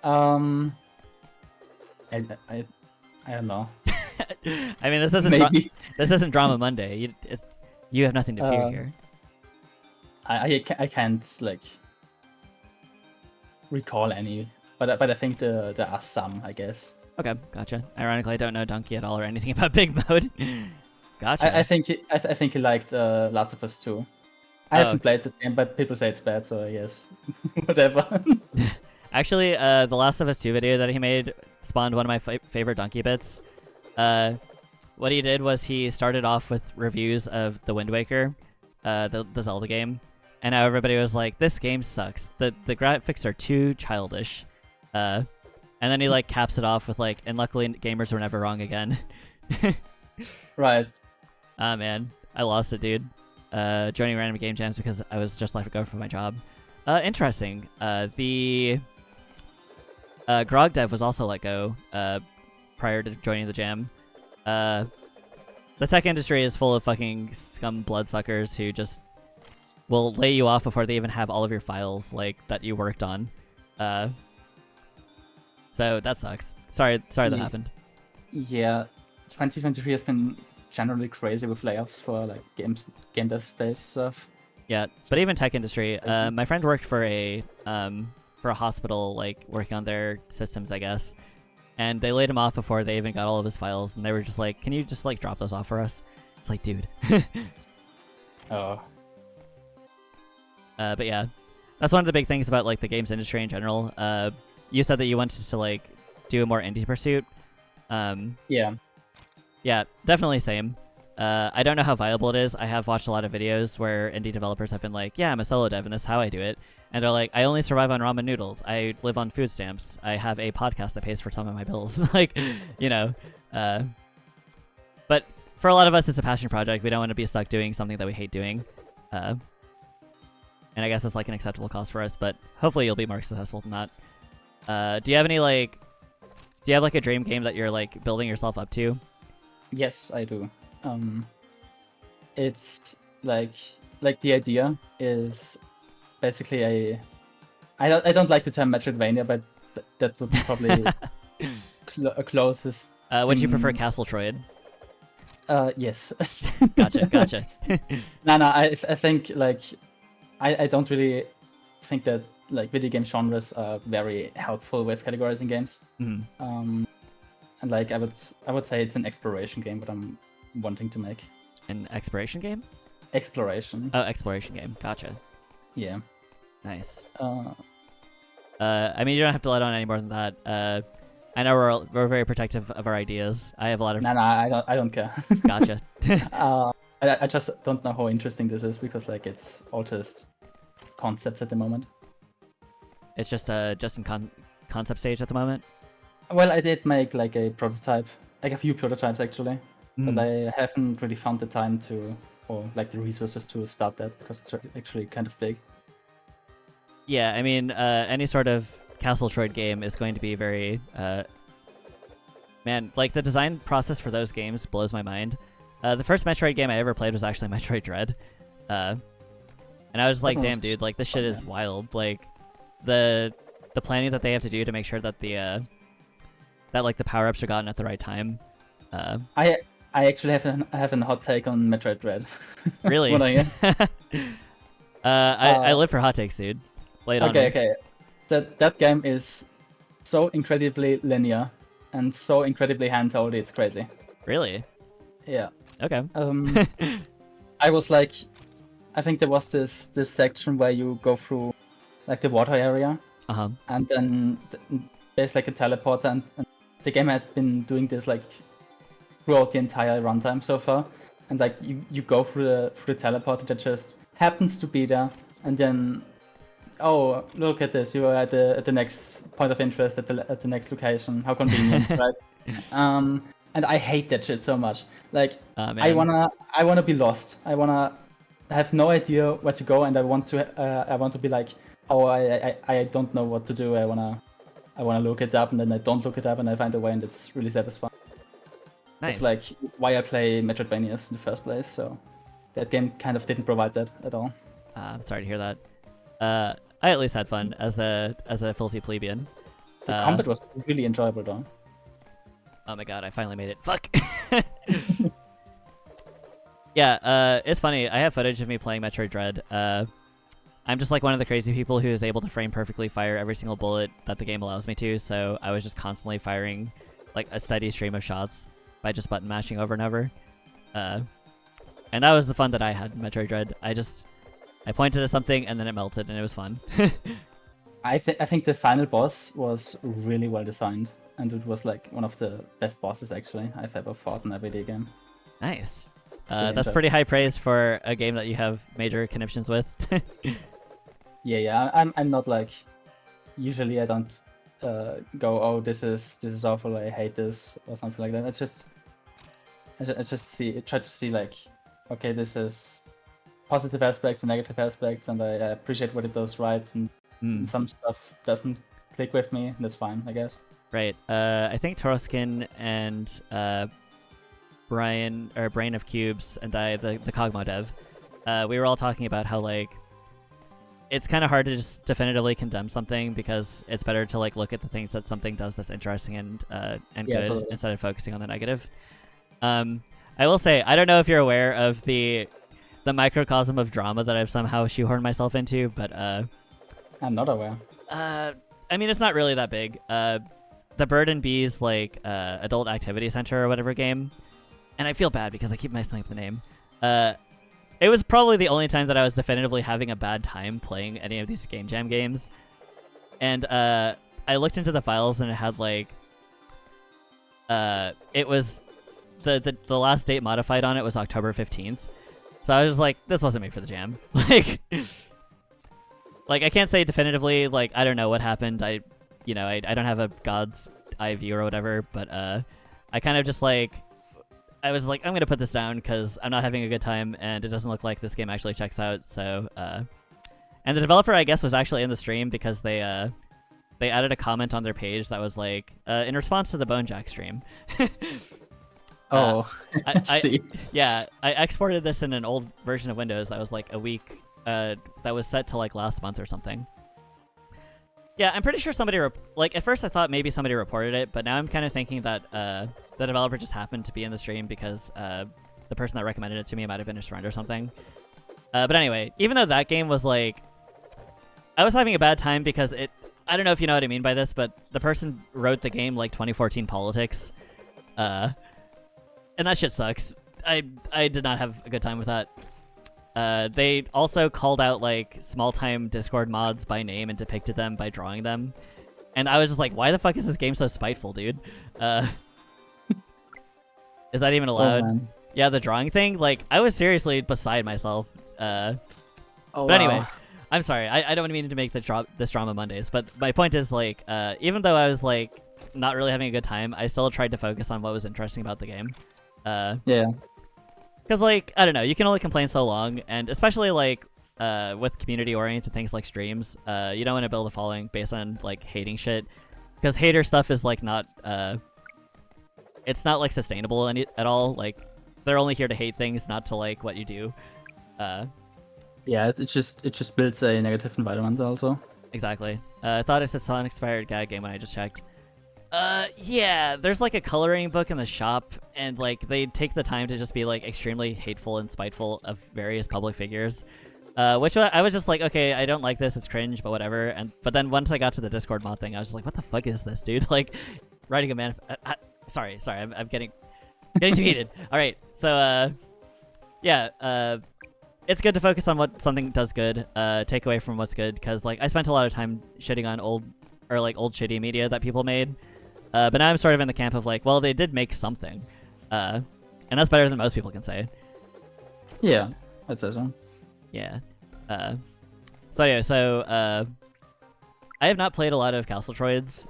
I don't know. I mean, this isn't this isn't Drama Monday. You have nothing to fear here. I can't like recall any, but I think there are some, I guess. Okay, gotcha. Ironically, I don't know Donkey at all or anything about Big Mode. Gotcha. I think he liked Last of Us 2. I haven't played the game, but people say it's bad, so I guess whatever. Actually, the Last of Us 2 video that he made spawned one of my favorite Donkey bits. What he did was he started off with reviews of The Wind Waker, the Zelda game, and how everybody was like, this game sucks. The graphics are too childish. And then he like caps it off with like, and luckily gamers were never wrong again. Right. Ah man, I lost it, dude. Joining random game jams because I was just let go from my job. Interesting. The Grog dev was also let go prior to joining the jam. The tech industry is full of fucking scum bloodsuckers who just will lay you off before they even have all of your files like that you worked on. So that sucks. Sorry that happened. Yeah, 2023 has been generally crazy with layoffs for like game dev space stuff. Yeah, but even tech industry. My friend worked for a hospital, like working on their systems, I guess. And they laid him off before they even got all of his files, and they were just like, "Can you just like drop those off for us?" It's like, dude. Oh. But yeah, that's one of the big things about like the games industry in general. You said that you wanted to like do a more indie pursuit. Yeah. Yeah, definitely same. I don't know how viable it is. I have watched a lot of videos where indie developers have been like, yeah, I'm a solo dev and this is how I do it. And they're like, I only survive on ramen noodles. I live on food stamps. I have a podcast that pays for some of my bills. Like, you know. But for a lot of us, it's a passion project. We don't want to be stuck doing something that we hate doing. And I guess it's like an acceptable cost for us, but hopefully you'll be more successful than that. Do you have any like... Do you have like a dream game that you're like building yourself up to? Yes, I do. It's like the idea is basically I don't like the term Metroidvania, but that would be probably closest. Would you prefer Castle Troid? Yes. Gotcha. No, I think like I don't really think that like video game genres are very helpful with categorizing games. Mm-hmm. And like I would say it's an exploration game, what I'm wanting to make. An exploration game? Exploration. Oh, exploration game. Gotcha. Yeah. Nice. I mean, you don't have to let on any more than that. I know we're very protective of our ideas. I have a lot of. No, I don't care. Gotcha. I just don't know how interesting this is because like it's all just concepts at the moment. It's just in concept stage at the moment. Well, I did make like a prototype, like a few prototypes actually, but I haven't really found the time to, or like the resources to start that because it's actually kind of big. Yeah, I mean, any sort of Castle Troid game is going to be very, man, like the design process for those games blows my mind. The first Metroid game I ever played was actually Metroid Dread, and I was like, damn, dude, like this shit is wild. Like the planning that they have to do to make sure that that like the power ups are gotten at the right time. I actually have a hot take on Metroid Dread. Really? What are you? I live for hot takes, dude. Lay it on me. Okay. That game is so incredibly linear and so incredibly hand-holdy. It's crazy. Really? Yeah. Okay. I was like, I think there was this section where you go through like the water area, and then there's like a teleporter, and the game had been doing this like throughout the entire runtime so far, and like you go through the teleporter that just happens to be there, and then oh, look at this, you are at the next point of interest at the next location. How convenient, right? And I hate that shit so much. Like I wanna be lost. I wanna have no idea where to go, and I want to be like, oh, I don't know what to do. I wanna look it up, and then I don't look it up, and I find a way, and it's really satisfying. Nice. It's like why I play Metroidvanias in the first place. So that game kind of didn't provide that at all. I'm sorry to hear that. I at least had fun as a filthy plebeian. The combat was really enjoyable though. Oh my god, I finally made it. Fuck! Yeah, it's funny. I have footage of me playing Metroid Dread. I'm just like one of the crazy people who is able to frame perfectly fire every single bullet that the game allows me to, so I was just constantly firing like a steady stream of shots by just button mashing over and over. And that was the fun that I had in Metroid Dread. I pointed at something and then it melted and it was fun. I think the final boss was really well designed, and it was like one of the best bosses actually I've ever fought in a video game. Nice. That's pretty high praise for a game that you have major conniptions with. Yeah. I'm not like, usually I don't go, oh, this is awful, I hate this or something like that. I just try to see like, okay, this is positive aspects and negative aspects, and I appreciate what it does right, and some stuff doesn't click with me, and that's fine, I guess. Right. I think Toroskin and Brian, or Brain of Cubes, and I, the Cogmo dev, we were all talking about how like it's kind of hard to just definitively condemn something, because it's better to like look at the things that something does that's interesting and good, totally, instead of focusing on the negative. I will say, I don't know if you're aware of the microcosm of drama that I've somehow shoehorned myself into, but I'm not aware. I mean, it's not really that big. The Bird and Bees like adult activity center or whatever game, and I feel bad because I keep messing up the name. It was probably the only time that I was definitively having a bad time playing any of these Game Jam games, and I looked into the files and it had like it was the last date modified on it was October 15th. So I was like, this wasn't made for the jam. Like I can't say definitively, like I don't know what happened. I don't have a God's eye view or whatever, but I kind of just like I was like, I'm gonna put this down because I'm not having a good time and it doesn't look like this game actually checks out. So and the developer, I guess, was actually in the stream because they added a comment on their page that was like in response to the Bonejack stream. Oh, I see. Yeah, I exported this in an old version of Windows that was like a week, that was set to like last month or something. Yeah, I'm pretty sure somebody, like at first I thought maybe somebody reported it, but now I'm kind of thinking that the developer just happened to be in the stream because the person that recommended it to me might have been his friend or something. But anyway, even though that game was like, I was having a bad time because I don't know if you know what I mean by this, but the person wrote the game like 2014 politics. And that shit sucks. I did not have a good time with that. They also called out like small-time Discord mods by name and depicted them by drawing them. And I was just like, why the fuck is this game so spiteful, dude? Is that even allowed? Oh, yeah, the drawing thing? Like, I was seriously beside myself. But wow. anyway, I'm sorry. I don't mean to make this drama Mondays, but my point is, like, even though I was, like, not really having a good time, I still tried to focus on what was interesting about the game. Yeah. Because, like, I don't know, you can only complain so long, and especially, like, with community-oriented things like streams, you don't want to build a following based on, like, hating shit. Because hater stuff is, like, not, it's not, like, sustainable at all. Like, they're only here to hate things, not to like what you do. Yeah, it just builds a negative environment also. Exactly. I thought it's a Sonic-inspired gag game when I just checked. Yeah, there's like a coloring book in the shop, and like they take the time to just be like extremely hateful and spiteful of various public figures. Which I was just like, okay, I don't like this, it's cringe, but whatever. But then once I got to the Discord mod thing, I was just like, what the fuck is this, dude? Like, writing a sorry, I'm getting too heated. All right, so yeah, it's good to focus on what something does good. Take away from what's good, because like I spent a lot of time shitting on old shitty media that people made. But now I'm sort of in the camp of like, well, they did make something, and that's better than most people can say. Yeah, I'd say so. Yeah. So anyway, I have not played a lot of Castle Troids.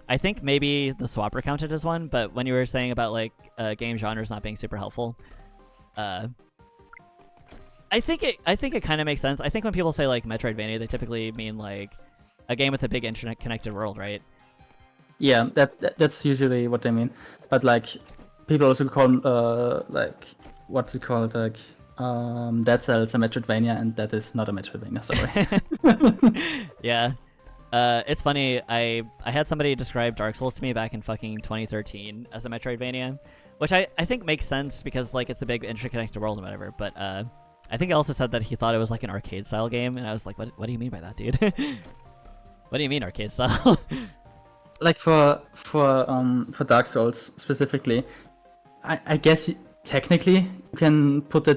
I think maybe the Swapper counted as one, but when you were saying about like game genres not being super helpful, I think it kind of makes sense. I think when people say like Metroidvania, they typically mean like a game with a big internet connected world, right? Yeah, that's usually what they mean. But like, people also call like, what's it called? Like, Dead Cells a Metroidvania, and that is not a Metroidvania. Sorry. Yeah. It's funny. I had somebody describe Dark Souls to me back in fucking 2013 as a Metroidvania, which I think makes sense because like it's a big interconnected world and whatever. But I think he also said that he thought it was like an arcade style game, and I was like, what do you mean by that, dude? What do you mean arcade style? Like for Dark Souls specifically, I guess technically you can put the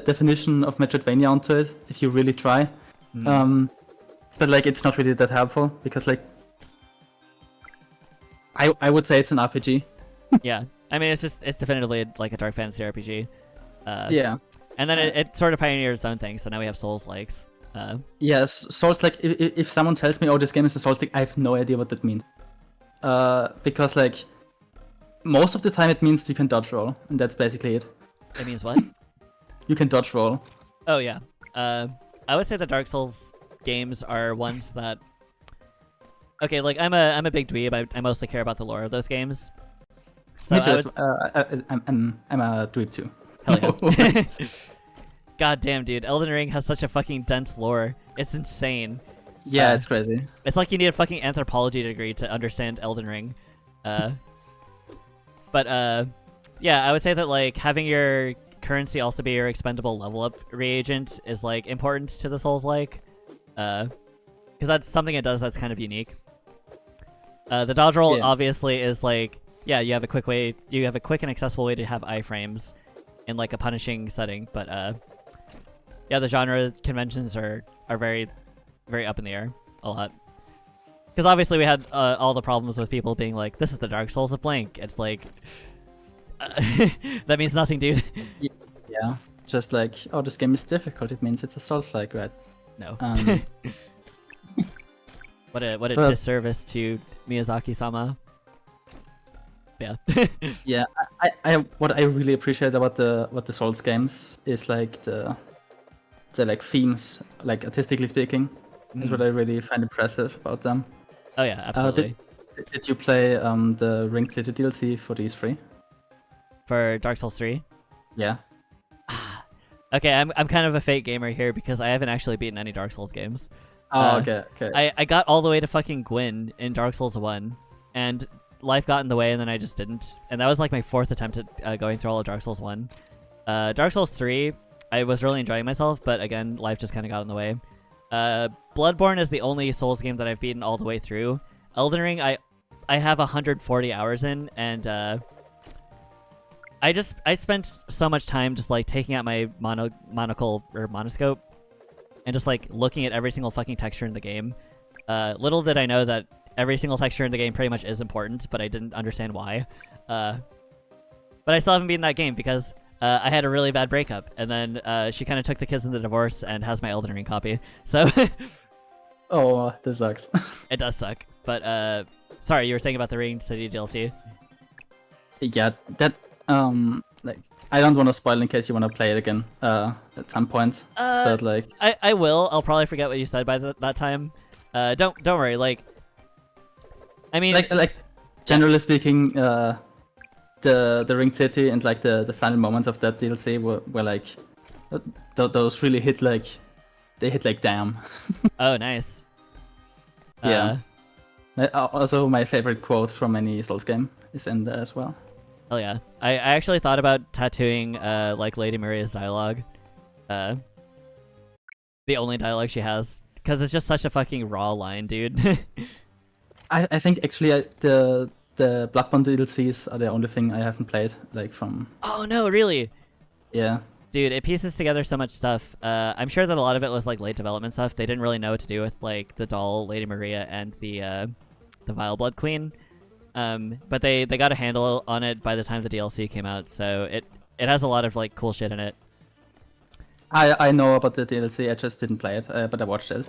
definition of Metroidvania onto it if you really try. But like it's not really that helpful because like I would say it's an RPG. Yeah, I mean it's definitively like a dark fantasy RPG. Yeah. And then it sort of pioneered its own thing, so now we have Souls-likes. Yes, Souls like if someone tells me, oh, this game is a Souls like, I have no idea what that means. Because like most of the time it means you can dodge roll, and that's basically it. It means what? You can dodge roll. Oh yeah. I would say the Dark Souls games are ones that. Okay, like I'm a big dweeb. I mostly care about the lore of those games. So me too. I'm a dweeb too. Hell yeah. God damn, dude. Elden Ring has such a fucking dense lore. It's insane. Yeah, it's crazy. It's like you need a fucking anthropology degree to understand Elden Ring. But yeah, I would say that like having your currency also be your expendable level up reagent is like important to the Souls-like. Because that's something it does that's kind of unique. The dodge roll obviously is like, yeah, you have a quick and accessible way to have iframes in like a punishing setting, but yeah, the genre conventions are very, very up in the air a lot. Because obviously we had all the problems with people being like, "This is the Dark Souls of blank." It's like that means nothing, dude. Yeah, just like, oh, this game is difficult. It means it's a Souls-like, right? No. Um, What a But- disservice to Miyazaki-sama. Yeah. yeah, I what I really appreciate about the Souls games is like the like themes, like artistically speaking, is what I really find impressive about them. Oh yeah, absolutely. Did you play the Ring City DLC for these three? For Dark Souls 3. Yeah. Okay, I'm kind of a fake gamer here because I haven't actually beaten any Dark Souls games. Oh, okay. I got all the way to fucking Gwyn in Dark Souls 1, and life got in the way, and then I just didn't. And that was like my 4th attempt at going through all of Dark Souls 1. Dark Souls 3, I was really enjoying myself, but again, life just kind of got in the way. Bloodborne is the only Souls game that I've beaten all the way through. Elden Ring, I have 140 hours in, and I spent so much time just like taking out my monocle or monoscope and just like looking at every single fucking texture in the game. Little did I know that every single texture in the game pretty much is important, but I didn't understand why. But I still haven't beaten that game because I had a really bad breakup, and then she kind of took the kids in the divorce and has my Elden Ring copy. So Oh, this sucks. it does suck. But sorry, you were saying about the Ring City DLC. Yeah, that like I don't want to spoil in case you want to play it again at some point. But like, I will. I'll probably forget what you said by that time. Don't worry. Like, I mean, like generally speaking, the Ring City and like the final moments of that DLC were like those really hit like damn. oh, nice. Yeah. Also, my favorite quote from any Souls game is in there as well. Oh yeah. I actually thought about tattooing like Lady Maria's dialogue. The only dialogue she has, because it's just such a fucking raw line, dude. I think actually the Bloodborne DLCs are the only thing I haven't played like from. Oh no, really? Yeah. Dude, it pieces together so much stuff. I'm sure that a lot of it was like late development stuff. They didn't really know what to do with like the doll Lady Maria and the Vile Blood Queen. But they got a handle on it by the time the DLC came out, so it has a lot of like cool shit in it. I know about the DLC. I just didn't play it, but I watched it.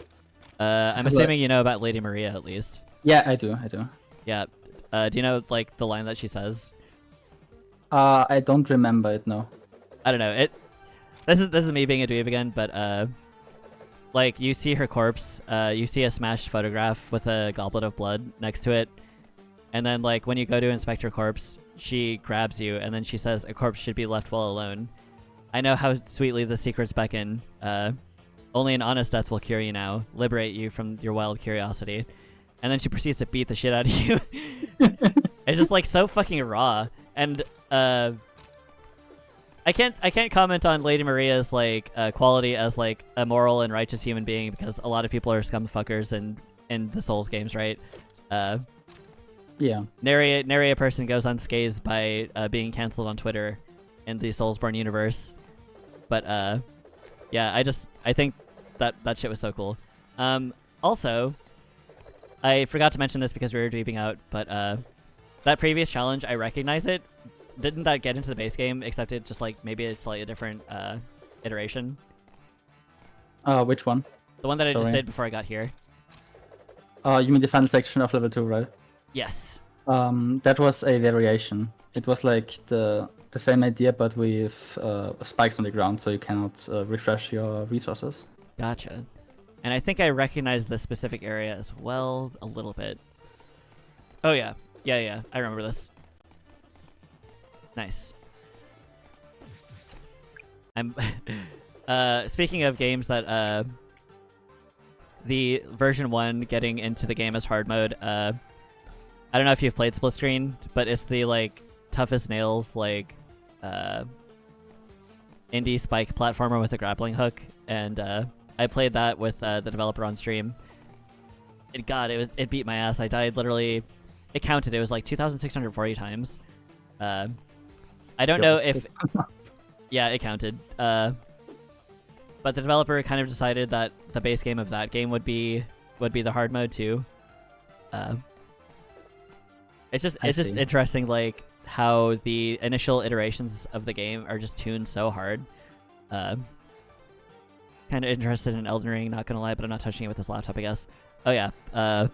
I'm assuming you know about Lady Maria at least. Yeah, I do. Yeah. Do you know like the line that she says? I don't remember it. No. I don't know. This is me being a dweeb again, but like you see her corpse, you see a smashed photograph with a goblet of blood next to it, and then like when you go to inspect her corpse, she grabs you, and then she says, "A corpse should be left well alone. I know how sweetly the secrets beckon. Only an honest death will cure you now, liberate you from your wild curiosity." And then she proceeds to beat the shit out of you. It's just like so fucking raw, and I can't comment on Lady Maria's like quality as like a moral and righteous human being because a lot of people are scumfuckers in the Souls games, right? Yeah. Nary a person goes unscathed by being canceled on Twitter in the Soulsborne universe. But yeah, I think that shit was so cool. Also, I forgot to mention this because we were dweeping out, but that previous challenge, I recognize it. Didn't that get into the base game, except it just like maybe a slightly different iteration? Which one? The one that I just Sorry. did before I got here. You mean the final section of level 2, right? Yes. That was a variation. It was like the same idea, but with spikes on the ground, so you cannot refresh your resources. Gotcha. And I think I recognize this specific area as well a little bit. Oh yeah. Yeah, I remember this. Nice. I'm speaking of games that the version 1 getting into the game as hard mode, I don't know if you've played Split Screen, but it's the like toughest nails like indie spike platformer with a grappling hook, and I played that with the developer on stream. It beat my ass. I died literally, it counted, it was like 2,640 times. I don't know if yeah, it counted. But the developer kind of decided that the base game of that game would be the hard mode too. It's just I see. interesting, like how the initial iterations of the game are just tuned so hard. Kind of interested in Elden Ring, not gonna lie, but I'm not touching it with this laptop, I guess. Oh yeah, I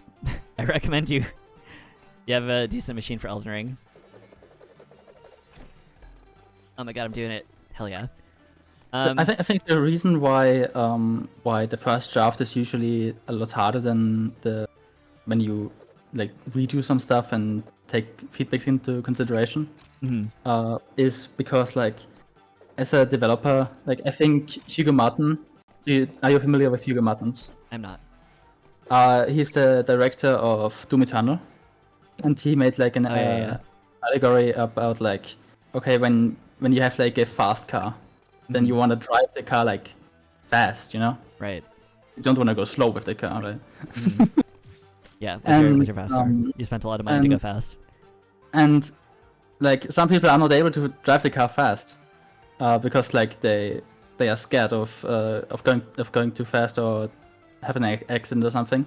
recommend you have a decent machine for Elden Ring. Oh my god, I'm doing it. Hell yeah. I think the reason why the first draft is usually a lot harder than when you like redo some stuff and take feedbacks into consideration is because like as a developer, like I think Hugo Martin, are you familiar with Hugo Martins? I'm not. He's the director of Doom Eternal, and he made like an allegory about like, okay, when you have like a fast car, then you want to drive the car like fast, you know? Right. You don't want to go slow with the car, right? Yeah, with And, your fast car. You spent a lot of money to go fast. And like some people are not able to drive the car fast because like they are scared of going too fast or have an accident or something.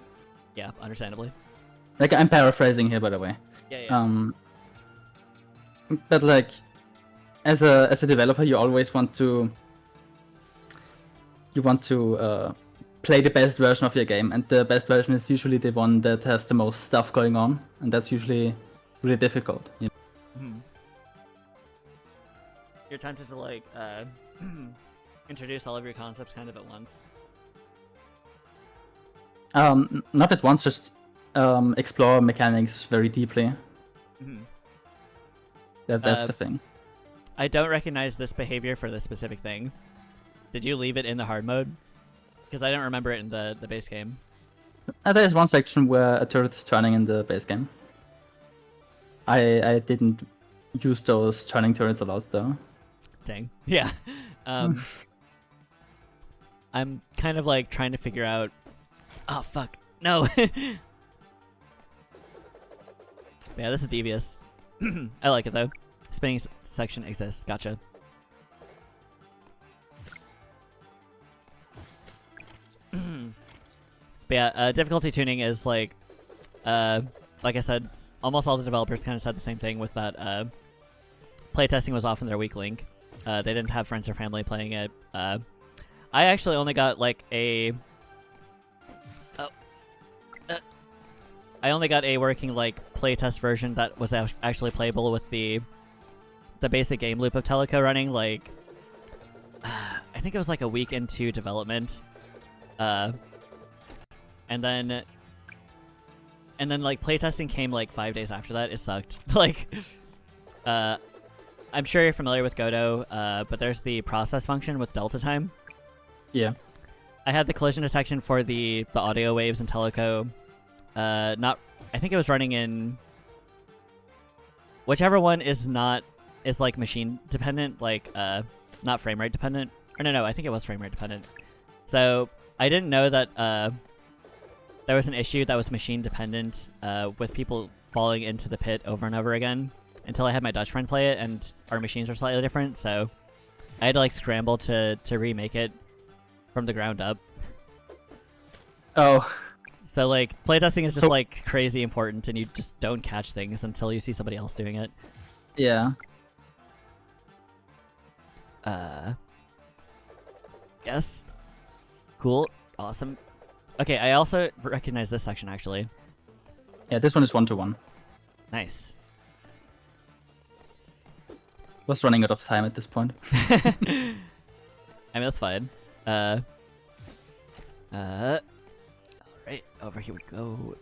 Yeah, understandably. Like I'm paraphrasing here, by the way. Yeah. But like as a developer, you always want to play the best version of your game, and the best version is usually the one that has the most stuff going on, and that's usually really difficult. You know? You're tempted to like introduce all of your concepts kind of at once. Not at once, just explore mechanics very deeply. That's the thing. I don't recognize this behavior for this specific thing. Did you leave it in the hard mode? Because I don't remember it in the base game. There's one section where a turret is turning in the base game. I didn't use those turning turrets a lot though. Dang. Yeah. I'm kind of like trying to figure out... Oh, fuck. No! Yeah, this is devious. I like it though. Spinning section exists. Gotcha. But yeah, difficulty tuning is like I said, almost all the developers kind of said the same thing with that. Playtesting was often their weak link. They didn't have friends or family playing it. I actually only got like a... I only got a working like playtest version that was actually playable with the basic game loop of Teleco running. Like, I think it was like a week into development, and then like playtesting came like 5 days after that. It sucked. Like, I'm sure you're familiar with Godot, but there's the process function with delta time. Yeah. I had the collision detection for the audio waves in Teleco. I think it was running in whichever one is like machine dependent, like not frame rate dependent. Or no, I think it was frame rate dependent. So I didn't know that there was an issue that was machine dependent with people falling into the pit over and over again until I had my Dutch friend play it, and our machines are slightly different, so I had to like scramble to remake it from the ground up. Oh. So, like, playtesting is just, like, crazy important, and you just don't catch things until you see somebody else doing it. Yeah. Yes. Cool. Awesome. Okay, I also recognize this section, actually. Yeah, this one is 1-to-1. Nice. Was running out of time at this point. I mean, that's fine. Alright, over here we go.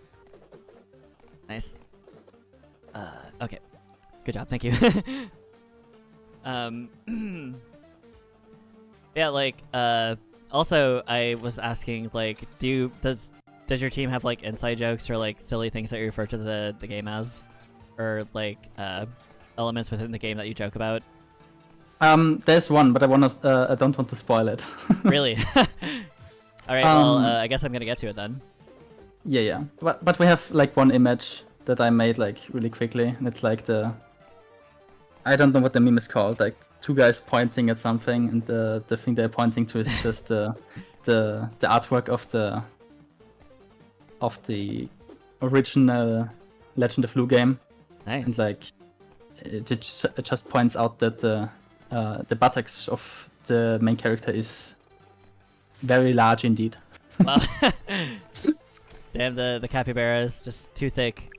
Nice. Okay. Good job, thank you. Yeah, like, also, I was asking, like, does your team have, like, inside jokes or, like, silly things that you refer to the game as? Or, like, elements within the game that you joke about? There's one, but I don't want to spoil it. Really? Alright, well, I guess I'm gonna get to it then. Yeah. But we have, like, one image that I made, like, really quickly, and it's like I don't know what the meme is called, like, two guys pointing at something, and the thing they're pointing to is just the artwork of the original Legend of Lu game, Nice. and like it just points out that the buttocks of the main character is very large indeed. Wow. Damn, the capybara is just too thick.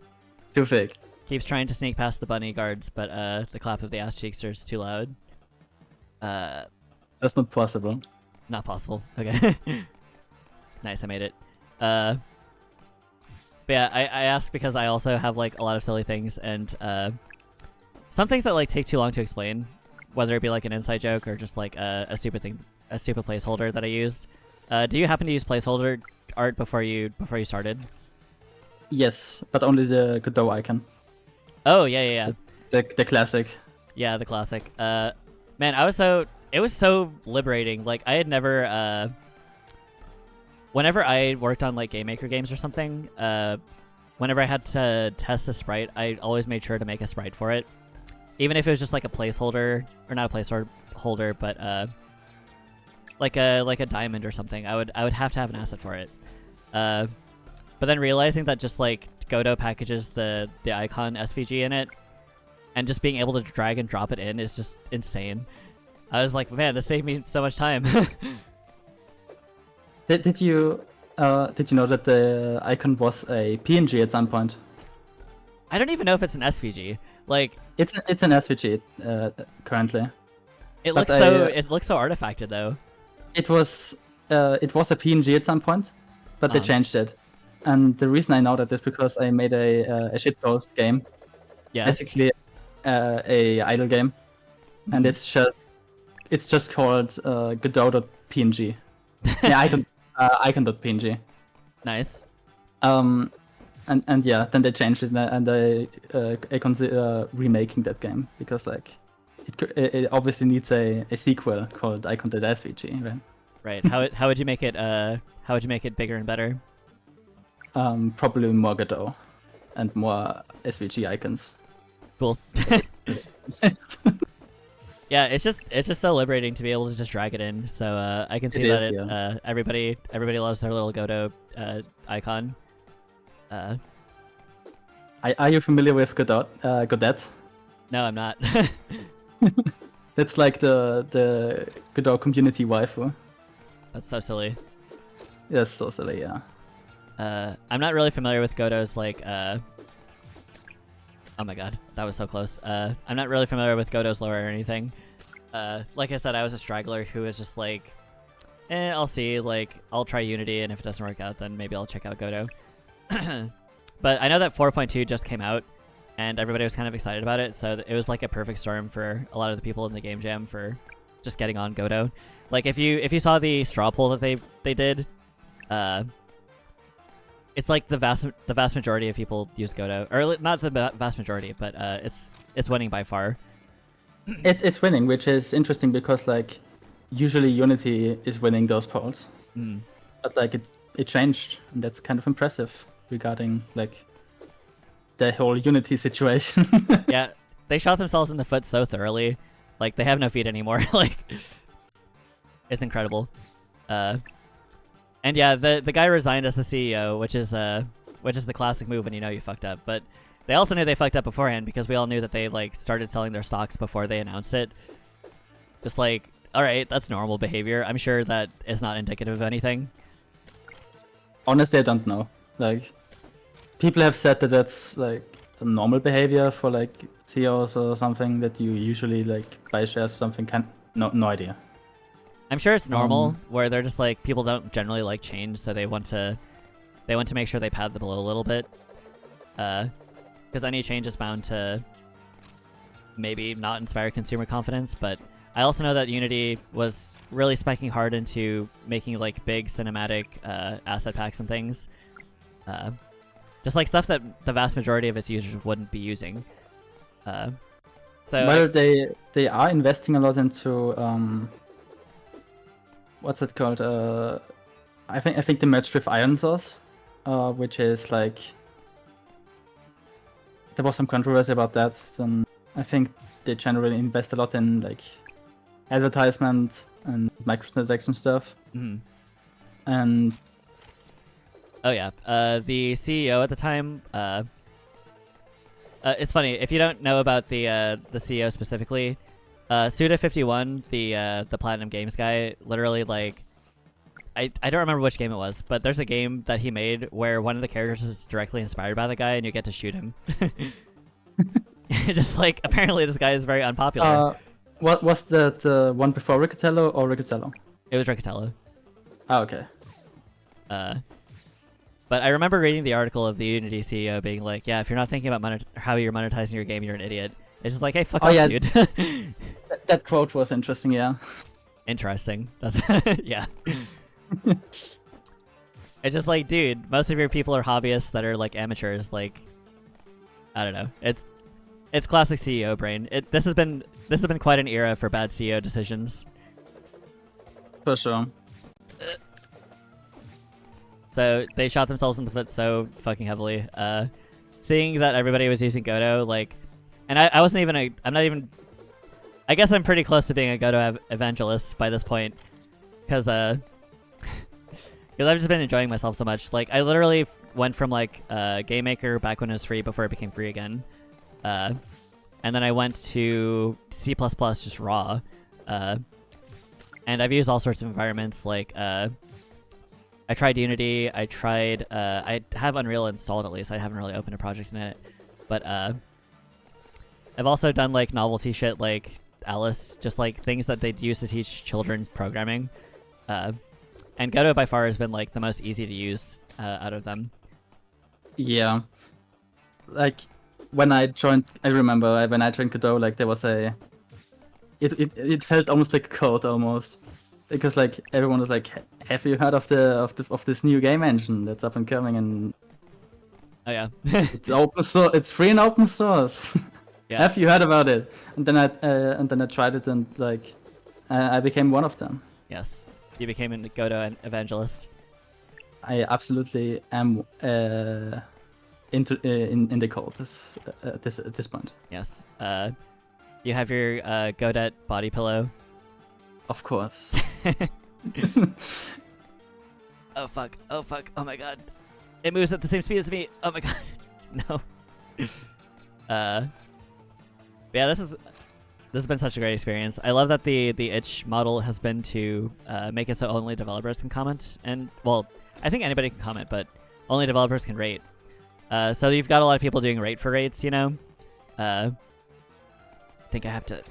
Too fake. Keeps trying to sneak past the bunny guards, but the clap of the ass cheeks is too loud. That's not possible. Not possible. Okay. Nice, I made it. But yeah, I ask because I also have like a lot of silly things, and some things that like take too long to explain, whether it be like an inside joke or just like a stupid thing, a stupid placeholder that I used. Do you happen to use placeholder art before you started? Yes, but only the Godot icon. Oh yeah. The classic. Yeah, the classic. Man, it was so liberating. Like I had never whenever I worked on like Game Maker games or something, whenever I had to test a sprite, I always made sure to make a sprite for it. Even if it was just like a placeholder, or not a placeholder, but like a diamond or something, I would have to have an asset for it. But then realizing that just like Godot packages the icon SVG in it, and just being able to drag and drop it in is just insane. I was like, man, this saved me so much time. Did you know that the icon was a PNG at some point? I don't even know if it's an SVG. Like It's an SVG currently. it But looks so artifacted though. It was a PNG at some point, but they Uh-huh. changed it. And the reason I know that is because I made a shitpost game, Yeah. basically a idle game, and it's just called Godot.png. Yeah, icon.png. Nice. And yeah, then they changed it, and I consider remaking that game because like it obviously needs a sequel called icon.svg, right? Right. How would you make it bigger and better? Probably more Godot and more SVG icons. Cool. Yeah, it's just so liberating to be able to just drag it in. So I can see It that is, yeah. everybody loves their little Godot icon. Are you familiar with Godot? No, I'm not. That's like the Godot community waifu. That's so silly. Yes, so silly, yeah. I'm not really familiar with Godot's like. Oh my god, that was so close. I'm not really familiar with Godot's lore or anything. Like I said, I was a straggler who was just like, I'll see. Like, I'll try Unity, and if it doesn't work out, then maybe I'll check out Godot. But I know that 4.2 just came out, and everybody was kind of excited about it. So it was like a perfect storm for a lot of the people in the game jam for just getting on Godot. Like if you saw the straw poll that they did, it's like the vast majority of people use Godot, or not the vast majority, but it's winning by far. It's winning, which is interesting because like usually Unity is winning those polls, but like it changed, and that's kind of impressive regarding like the whole Unity situation. Yeah, they shot themselves in the foot so thoroughly. Like they have no feet anymore. Like it's incredible. And yeah, the guy resigned as the CEO, which is the classic move when you know you fucked up. But they also knew they fucked up beforehand because we all knew that they like started selling their stocks before they announced it. Just like, all right, that's normal behavior. I'm sure that is not indicative of anything. Honestly, I don't know. Like, people have said that that's like the normal behavior for like CEOs or something, that you usually like buy shares or something. No idea. I'm sure it's normal where they're just like, people don't generally like change, so they want to make sure they pad the blow a little bit. Because any change is bound to maybe not inspire consumer confidence. But I also know that Unity was really spiking hard into making like big cinematic asset packs and things. Just like stuff that the vast majority of its users wouldn't be using. Well, they are investing a lot into what's it called? I think they merged with Iron Source, which is like, there was some controversy about that. And I think they generally invest a lot in like advertisement and microtransaction stuff. Mm-hmm. And Oh yeah. The CEO at the time. It's funny if you don't know about the CEO specifically. Suda51, the Platinum Games guy, literally like, I don't remember which game it was, but there's a game that he made where one of the characters is directly inspired by the guy, and you get to shoot him. Just like apparently this guy is very unpopular. What was that one before Riccatello or Riccatello? It was Riccatello. Oh, okay. But I remember reading the article of the Unity CEO being like, yeah, if you're not thinking about how you're monetizing your game, you're an idiot. It's just like, hey, fuck off, yeah. dude. That quote was interesting, yeah. Interesting. That's yeah. It's just like, dude, most of your people are hobbyists that are like amateurs. Like, I don't know. It's classic CEO brain. This has been quite an era for bad CEO decisions. For sure. So they shot themselves in the foot so fucking heavily. Seeing that everybody was using Godot, like, and I wasn't even I'm not even. I guess I'm pretty close to being a Godot evangelist by this point, because I've just been enjoying myself so much. Like, I literally went from like Game Maker back when it was free before it became free again, and then I went to C++ just raw, and I've used all sorts of environments like. I tried Unity, I have Unreal installed at least, I haven't really opened a project in it, but I've also done like novelty shit like Alice, just like things that they'd use to teach children programming, and Godot by far has been like the most easy to use out of them. Yeah. Like, when I remember when I joined Godot, like there was it felt almost like a code almost. Because like everyone was like, have you heard of this new game engine that's up and coming? And oh yeah, it's open source. It's free and open source. Yeah. Have you heard about it? And then I tried it, and like I became one of them. Yes, you became a Godot evangelist. I absolutely am into in the code at this point. Yes. You have your Godot body pillow. Of course. Oh fuck, oh my god. It moves at the same speed as me. Oh my god. No. Yeah, this has been such a great experience. I love that the itch model has been to make it so only developers can comment, and well, I think anybody can comment, but only developers can rate. So you've got a lot of people doing rate for rates, you know? I think I have to...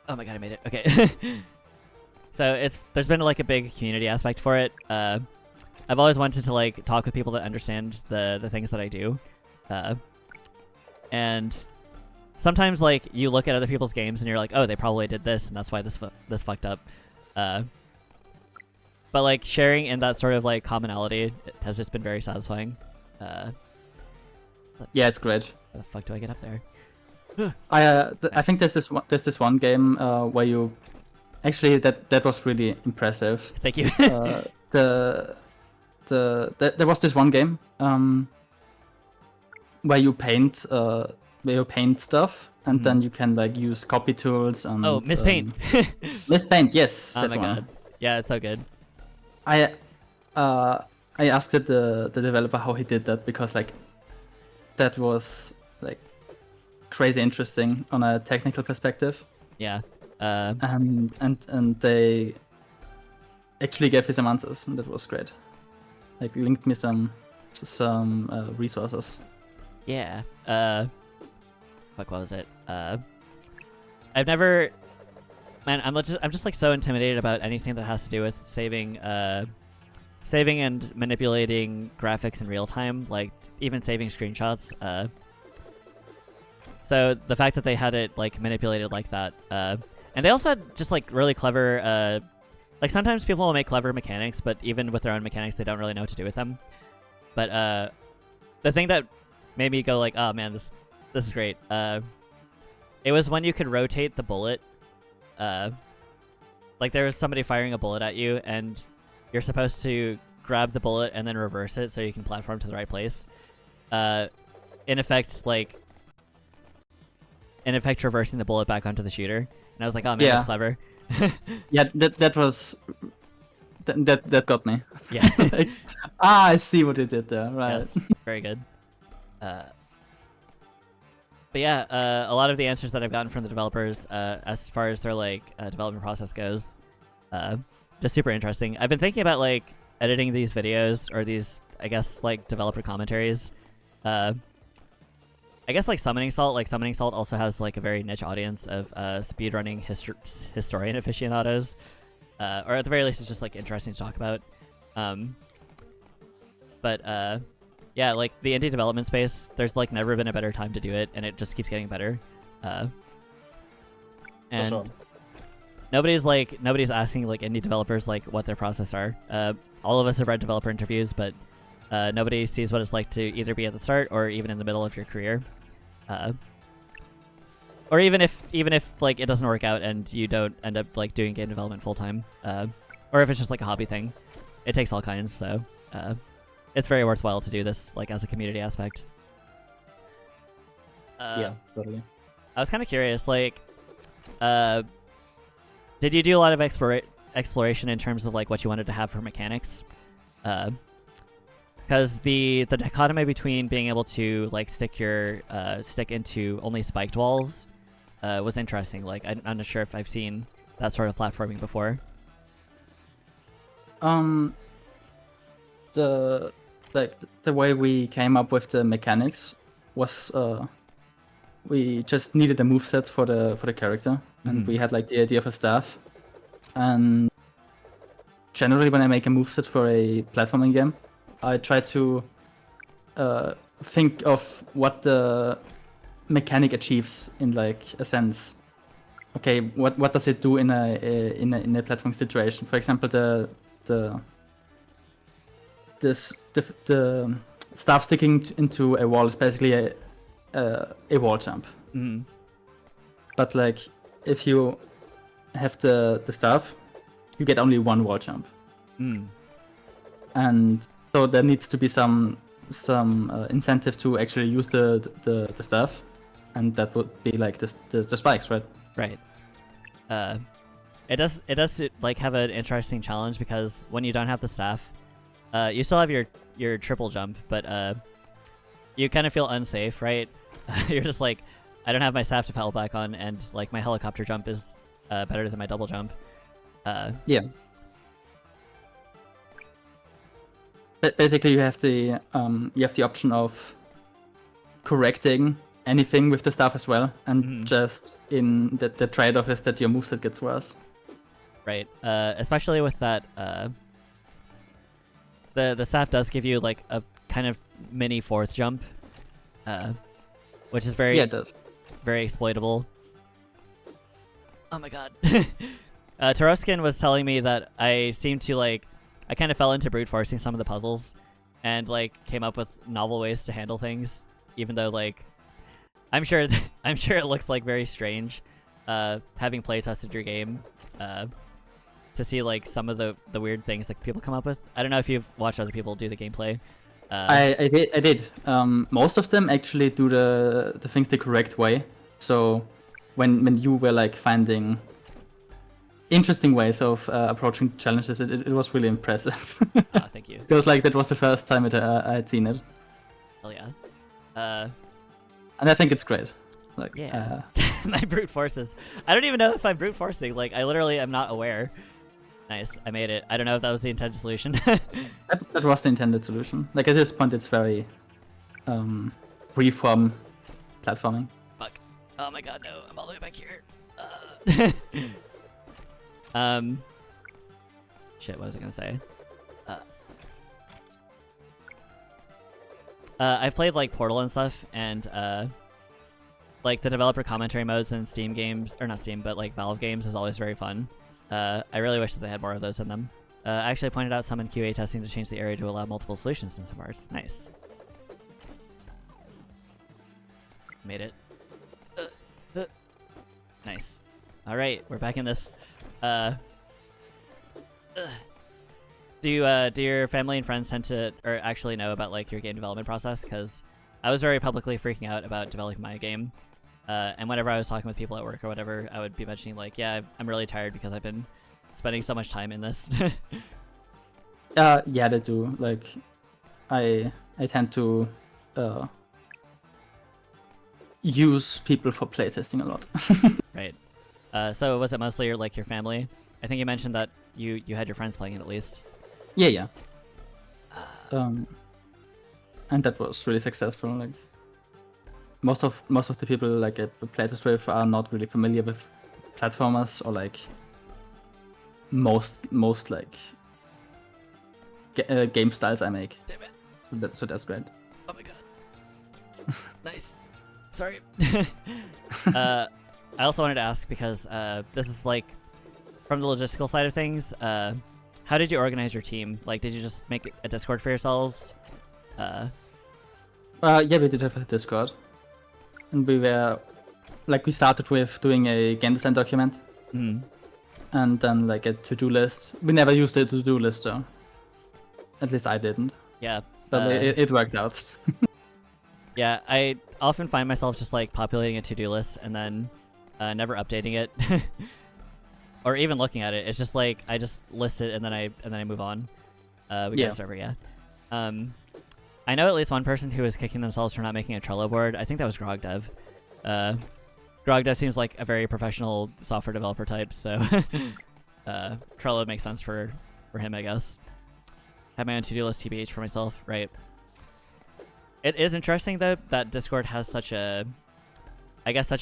Oh my god, I made it. Okay. So there's been like a big community aspect for it. I've always wanted to like talk with people that understand the things that I do. And sometimes like you look at other people's games and you're like, oh, they probably did this and that's why this fucked up. But like sharing in that sort of like commonality has just been very satisfying. Yeah, it's great. How the fuck do I get up there? I think there's this one game where you actually that was really impressive. Thank you. There was this one game where you paint stuff, and then you can like use copy tools and Mispaint. Mispaint, yes. Oh my god. Yeah, it's so good. I asked the developer how he did that, because like that was like crazy interesting on a technical perspective. Yeah. And they actually gave me some answers, and that was great. Like linked me some resources. Yeah. Fuck, what was it? I've never... Man, I'm just like so intimidated about anything that has to do with saving and manipulating graphics in real time, like even saving screenshots. So the fact that they had it like manipulated like that, and they also had just like really clever, like sometimes people will make clever mechanics, but even with their own mechanics, they don't really know what to do with them. But the thing that made me go like, oh man, this is great. It was when you could rotate the bullet. Like there was somebody firing a bullet at you, and you're supposed to grab the bullet and then reverse it so you can platform to the right place. In effect, reversing the bullet back onto the shooter. And I was like, oh man, that's clever. Yeah, that was That got me. Yeah. Like, I see what you did there. Right. Yes, very good. But yeah, a lot of the answers that I've gotten from the developers, as far as their like development process goes, just super interesting. I've been thinking about like editing these videos or these, I guess, like developer commentaries. I guess like Summoning Salt. Like Summoning Salt also has like a very niche audience of speedrunning historian aficionados, or at the very least, it's just like interesting to talk about. But yeah, like the indie development space, there's like never been a better time to do it, and it just keeps getting better. And sure. nobody's asking like indie developers like what their process are. All of us have read developer interviews, but nobody sees what it's like to either be at the start or even in the middle of your career, or even if like it doesn't work out and you don't end up like doing game development full time, or if it's just like a hobby thing. It takes all kinds, so it's very worthwhile to do this like as a community aspect. Yeah, totally. I was kind of curious, like, did you do a lot of exploration in terms of like what you wanted to have for mechanics? Because the dichotomy between being able to like stick your stick into only spiked walls was interesting. Like, I'm not sure if I've seen that sort of platforming before. The way we came up with the mechanics was we just needed a moveset for the character, and we had like the idea of a staff. And generally, when I make a moveset for a platforming game, I try to think of what the mechanic achieves in like a sense. Okay, what does it do in a platform situation? For example, the staff sticking into a wall is basically a wall jump. Mm. But like if you have the staff, you get only one wall jump. Mm. And so there needs to be some incentive to actually use the staff, and that would be like the spikes, right? Right. It does like have an interesting challenge because when you don't have the staff, you still have your triple jump, but you kind of feel unsafe, right? You're just like, I don't have my staff to fall back on, and like my helicopter jump is better than my double jump. Yeah. But basically, you have the option of correcting anything with the staff as well, and just in the trade-off is that your moveset gets worse. Right. Especially with that, the staff does give you like a kind of mini fourth jump, which is very it does. Very exploitable. Oh my god. Toroskin was telling me that I seemed to like, I kind of fell into brute forcing some of the puzzles, and like came up with novel ways to handle things, even though like I'm sure it looks like very strange, having play tested your game, to see like some of the weird things that people come up with. I don't know if you've watched other people do the gameplay. I did. Most of them actually do the things the correct way. So when you were like finding interesting ways of approaching challenges, it was really impressive. Thank you. Because like that was the first time I had seen it. Hell yeah. And I think it's great. Like yeah. My brute forces. I don't even know if I'm brute forcing. Like I literally am not aware. Nice, I made it. I don't know if that was the intended solution. that was the intended solution. Like at this point, it's very freeform platforming. Fuck. Oh my god, no! I'm all the way back here. Shit. What was I gonna say? I've played like Portal and stuff, and like the developer commentary modes in Steam games, or not Steam, but like Valve games is always very fun. I really wish that they had more of those in them. I actually pointed out some in QA testing to change the area to allow multiple solutions in some parts. Nice. Made it. Nice. Alright, we're back in this. Do your family and friends tend to, or actually know about like your game development process? Because I was very publicly freaking out about developing my game. And whenever I was talking with people at work or whatever, I would be mentioning like, yeah, I'm really tired because I've been spending so much time in this. Yeah, they do. Like, I tend to use people for playtesting a lot. Right. So was it mostly your family? I think you mentioned that you had your friends playing it at least. Yeah. And that was really successful. Like, most of the people like I playtest with are not really familiar with platformers or like most like game styles I make. Damn it. So that's great. Oh my god. Nice. Sorry. I also wanted to ask because this is like from the logistical side of things. How did you organize your team? Like, did you just make a Discord for yourselves? Yeah, we did have a Discord, and we started with doing a game design document, and then like a to-do list. We never used a to-do list though. At least I didn't. Yeah. But it worked out. Yeah, I often find myself just like populating a to-do list and then never updating it, or even looking at it. It's just like I just list it and then I move on. We get a server, yeah. I know at least one person who was kicking themselves for not making a Trello board. I think that was GrogDev. GrogDev seems like a very professional software developer type, so Trello makes sense for him, I guess. Have my own to-do list, TBH, for myself, right? It is interesting though that Discord has such a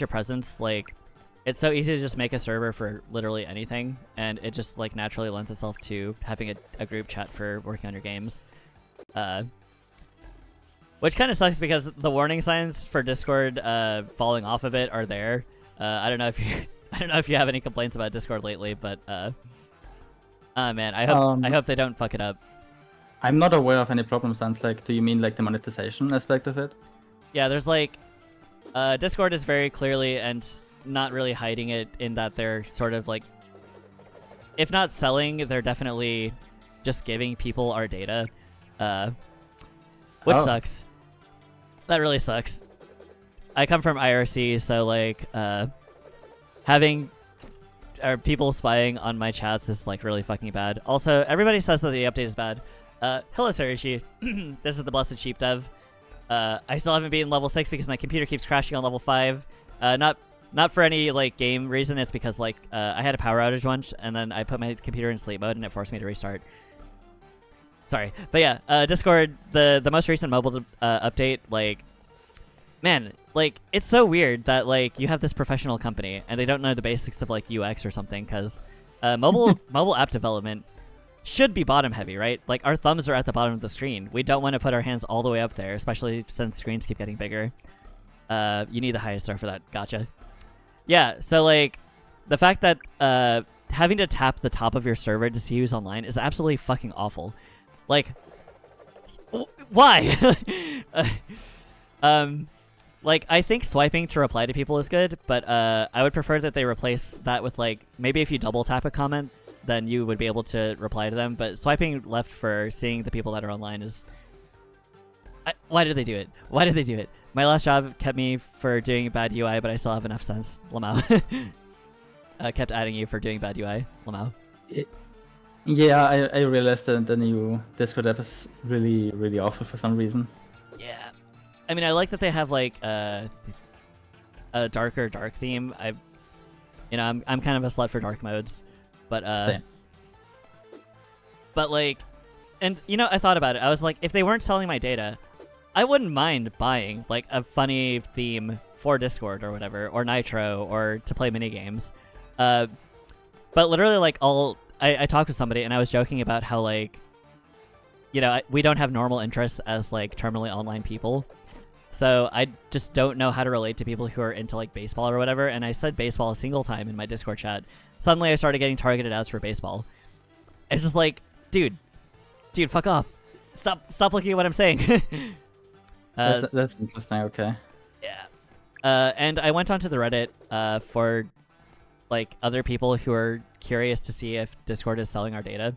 presence. Like, it's so easy to just make a server for literally anything, and it just like naturally lends itself to having a group chat for working on your games. Which kind of sucks because the warning signs for Discord falling off a bit are there. I don't know if you have any complaints about Discord lately, but man, I hope they don't fuck it up. I'm not aware of any problem signs. Like, do you mean like the monetization aspect of it? Yeah, there's like Discord is very clearly and not really hiding it in that they're sort of like, if not selling, they're definitely just giving people our data, which sucks. That really sucks. I come from IRC, so like having people spying on my chats is like really fucking bad. Also, everybody says that the update is bad. Hello, Sarishi. This is the Blessed Sheep Dev. I still haven't beaten level 6 because my computer keeps crashing on level 5. Not for any like game reason. It's because like I had a power outage once, and then I put my computer in sleep mode, and it forced me to restart. Sorry, but yeah, Discord, the most recent mobile update, like, man, like, it's so weird that like you have this professional company and they don't know the basics of like UX or something, because mobile app development should be bottom heavy, right? Like, our thumbs are at the bottom of the screen. We don't want to put our hands all the way up there, especially since screens keep getting bigger. You need the highest star for that. Gotcha. Yeah, so like the fact that having to tap the top of your server to see who's online is absolutely fucking awful. Like, why? Like, I think swiping to reply to people is good, but I would prefer that they replace that with like, maybe if you double tap a comment, then you would be able to reply to them. But swiping left for seeing the people that are online is... why did they do it? Why did they do it? My last job kept me for doing bad UI, but I still have enough sense. Lamau. Kept adding you for doing bad UI. Lamau. Yeah, I realized that the new Discord app is really, really awful for some reason. Yeah. I mean, I like that they have like a darker dark theme. I'm kind of a slut for dark modes, but Same. But like, and you know, I thought about it. I was like, if they weren't selling my data, I wouldn't mind buying like a funny theme for Discord or whatever, or Nitro, or to play mini games. But literally, like, I talked to somebody and I was joking about how, like, you know, we don't have normal interests as like terminally online people. So I just don't know how to relate to people who are into like baseball or whatever. And I said baseball a single time in my Discord chat. Suddenly I started getting targeted ads for baseball. It's just like, dude, fuck off. Stop looking at what I'm saying. That's interesting. Okay. Yeah. And I went onto the Reddit for like other people who are curious to see if Discord is selling our data.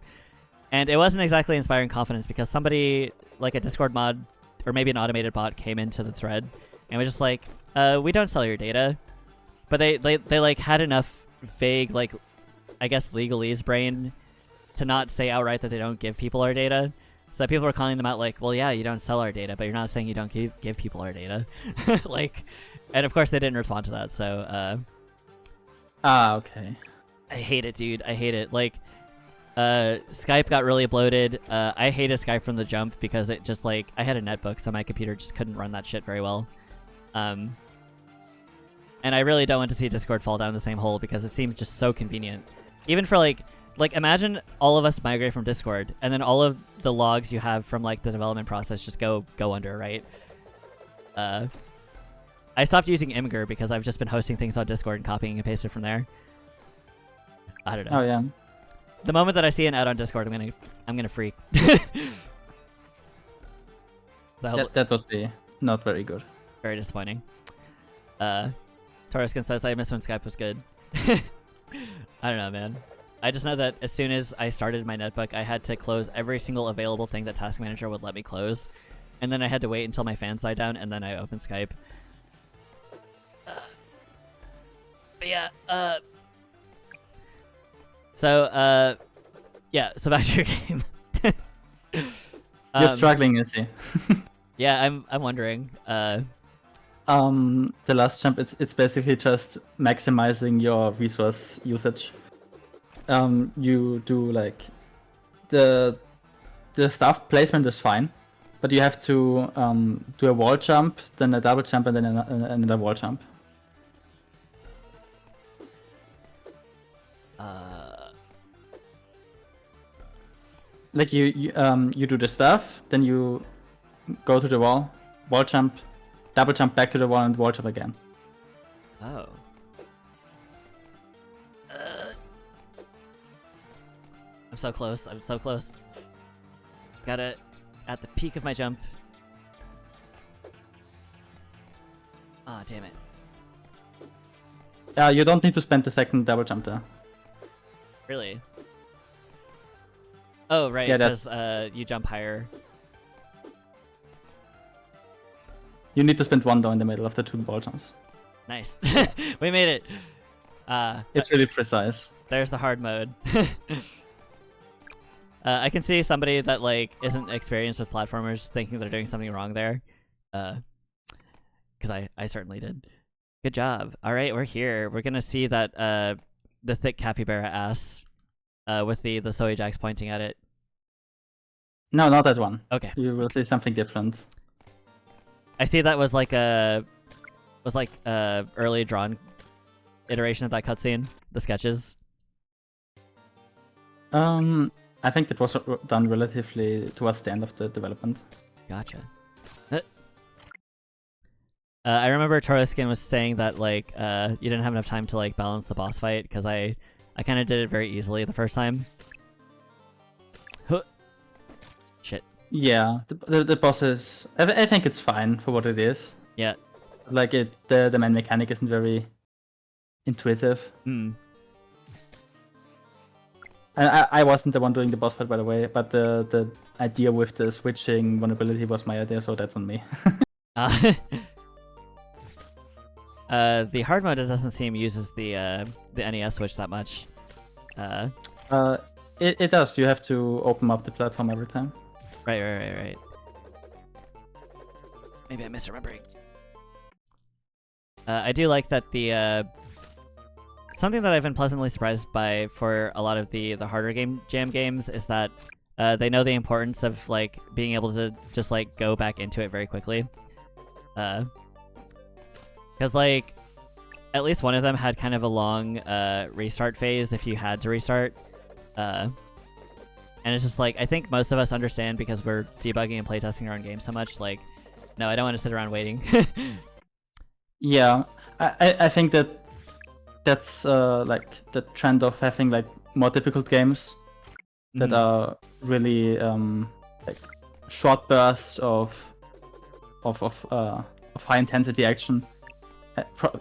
And it wasn't exactly inspiring confidence, because somebody, like a Discord mod or maybe an automated bot, came into the thread and was just like, we don't sell your data. But they like had enough vague, like, I guess legalese brain to not say outright that they don't give people our data. So people are calling them out like, well, yeah, you don't sell our data, but you're not saying you don't give people our data. Like, and of course they didn't respond to that. So, okay. I hate it, dude. I hate it. Like, Skype got really bloated. I hated Skype from the jump because it just like, I had a netbook, so my computer just couldn't run that shit very well. And I really don't want to see Discord fall down the same hole because it seems just so convenient. Even for like imagine all of us migrate from Discord and then all of the logs you have from like the development process just go under, right? I stopped using Imgur because I've just been hosting things on Discord and copying and pasting from there. I don't know. Oh yeah. The moment that I see an ad on Discord, I'm gonna freak. So That would be not very good. very disappointing. Toroskin says I miss when Skype was good. I don't know, man. I just know that as soon as I started my netbook, I had to close every single available thing that Task Manager would let me close, and then I had to wait until my fans died down, and then I opened Skype. But yeah, so so back to your game. You're struggling, you see. Yeah, I'm wondering. The last jump, it's basically just maximizing your resource usage. You do like the staff placement is fine, but you have to do a wall jump, then a double jump, and then another wall jump. Like you do the stuff, then you go to the wall jump, double jump back to the wall, and wall jump again. Oh. I'm so close. I'm so close. Got it at the peak of my jump. Ah, oh, damn it. You don't need to spend the second double jump there. Really? Oh, right, Yeah, because you jump higher. You need to spend one though in the middle of the two wall jumps. Nice. We made it. It's really precise. There's the hard mode. I can see somebody that like isn't experienced with platformers thinking they're doing something wrong there. Because I certainly did. Good job. All right, we're here. We're gonna see that the thick capybara ass with the Soy Jacks pointing at it. No, not that one. Okay. You will see something different. I see that was like a early drawn iteration of that cutscene, the sketches. I think that was done relatively towards the end of the development. Gotcha. I remember Toroskin was saying that like you didn't have enough time to like balance the boss fight because I kind of did it very easily the first time. Huh. Shit. Yeah, the boss is. I think it's fine for what it is. Yeah. Like the main mechanic isn't very intuitive. Hmm. And I wasn't the one doing the boss fight, by the way, but the idea with the switching vulnerability was my idea, so that's on me. The hard mode, it doesn't seem uses the NES switch that much. It does. You have to open up the platform every time. Right. Maybe I'm misremembering. I do like that the something that I've been pleasantly surprised by for a lot of the harder jam games is that they know the importance of like being able to just like go back into it very quickly. Because like at least one of them had kind of a long restart phase if you had to restart. And it's just like, I think most of us understand because we're debugging and playtesting our own games so much, like, no, I don't want to sit around waiting. Yeah, I think that's like the trend of having like more difficult games that are really like short bursts of high intensity action.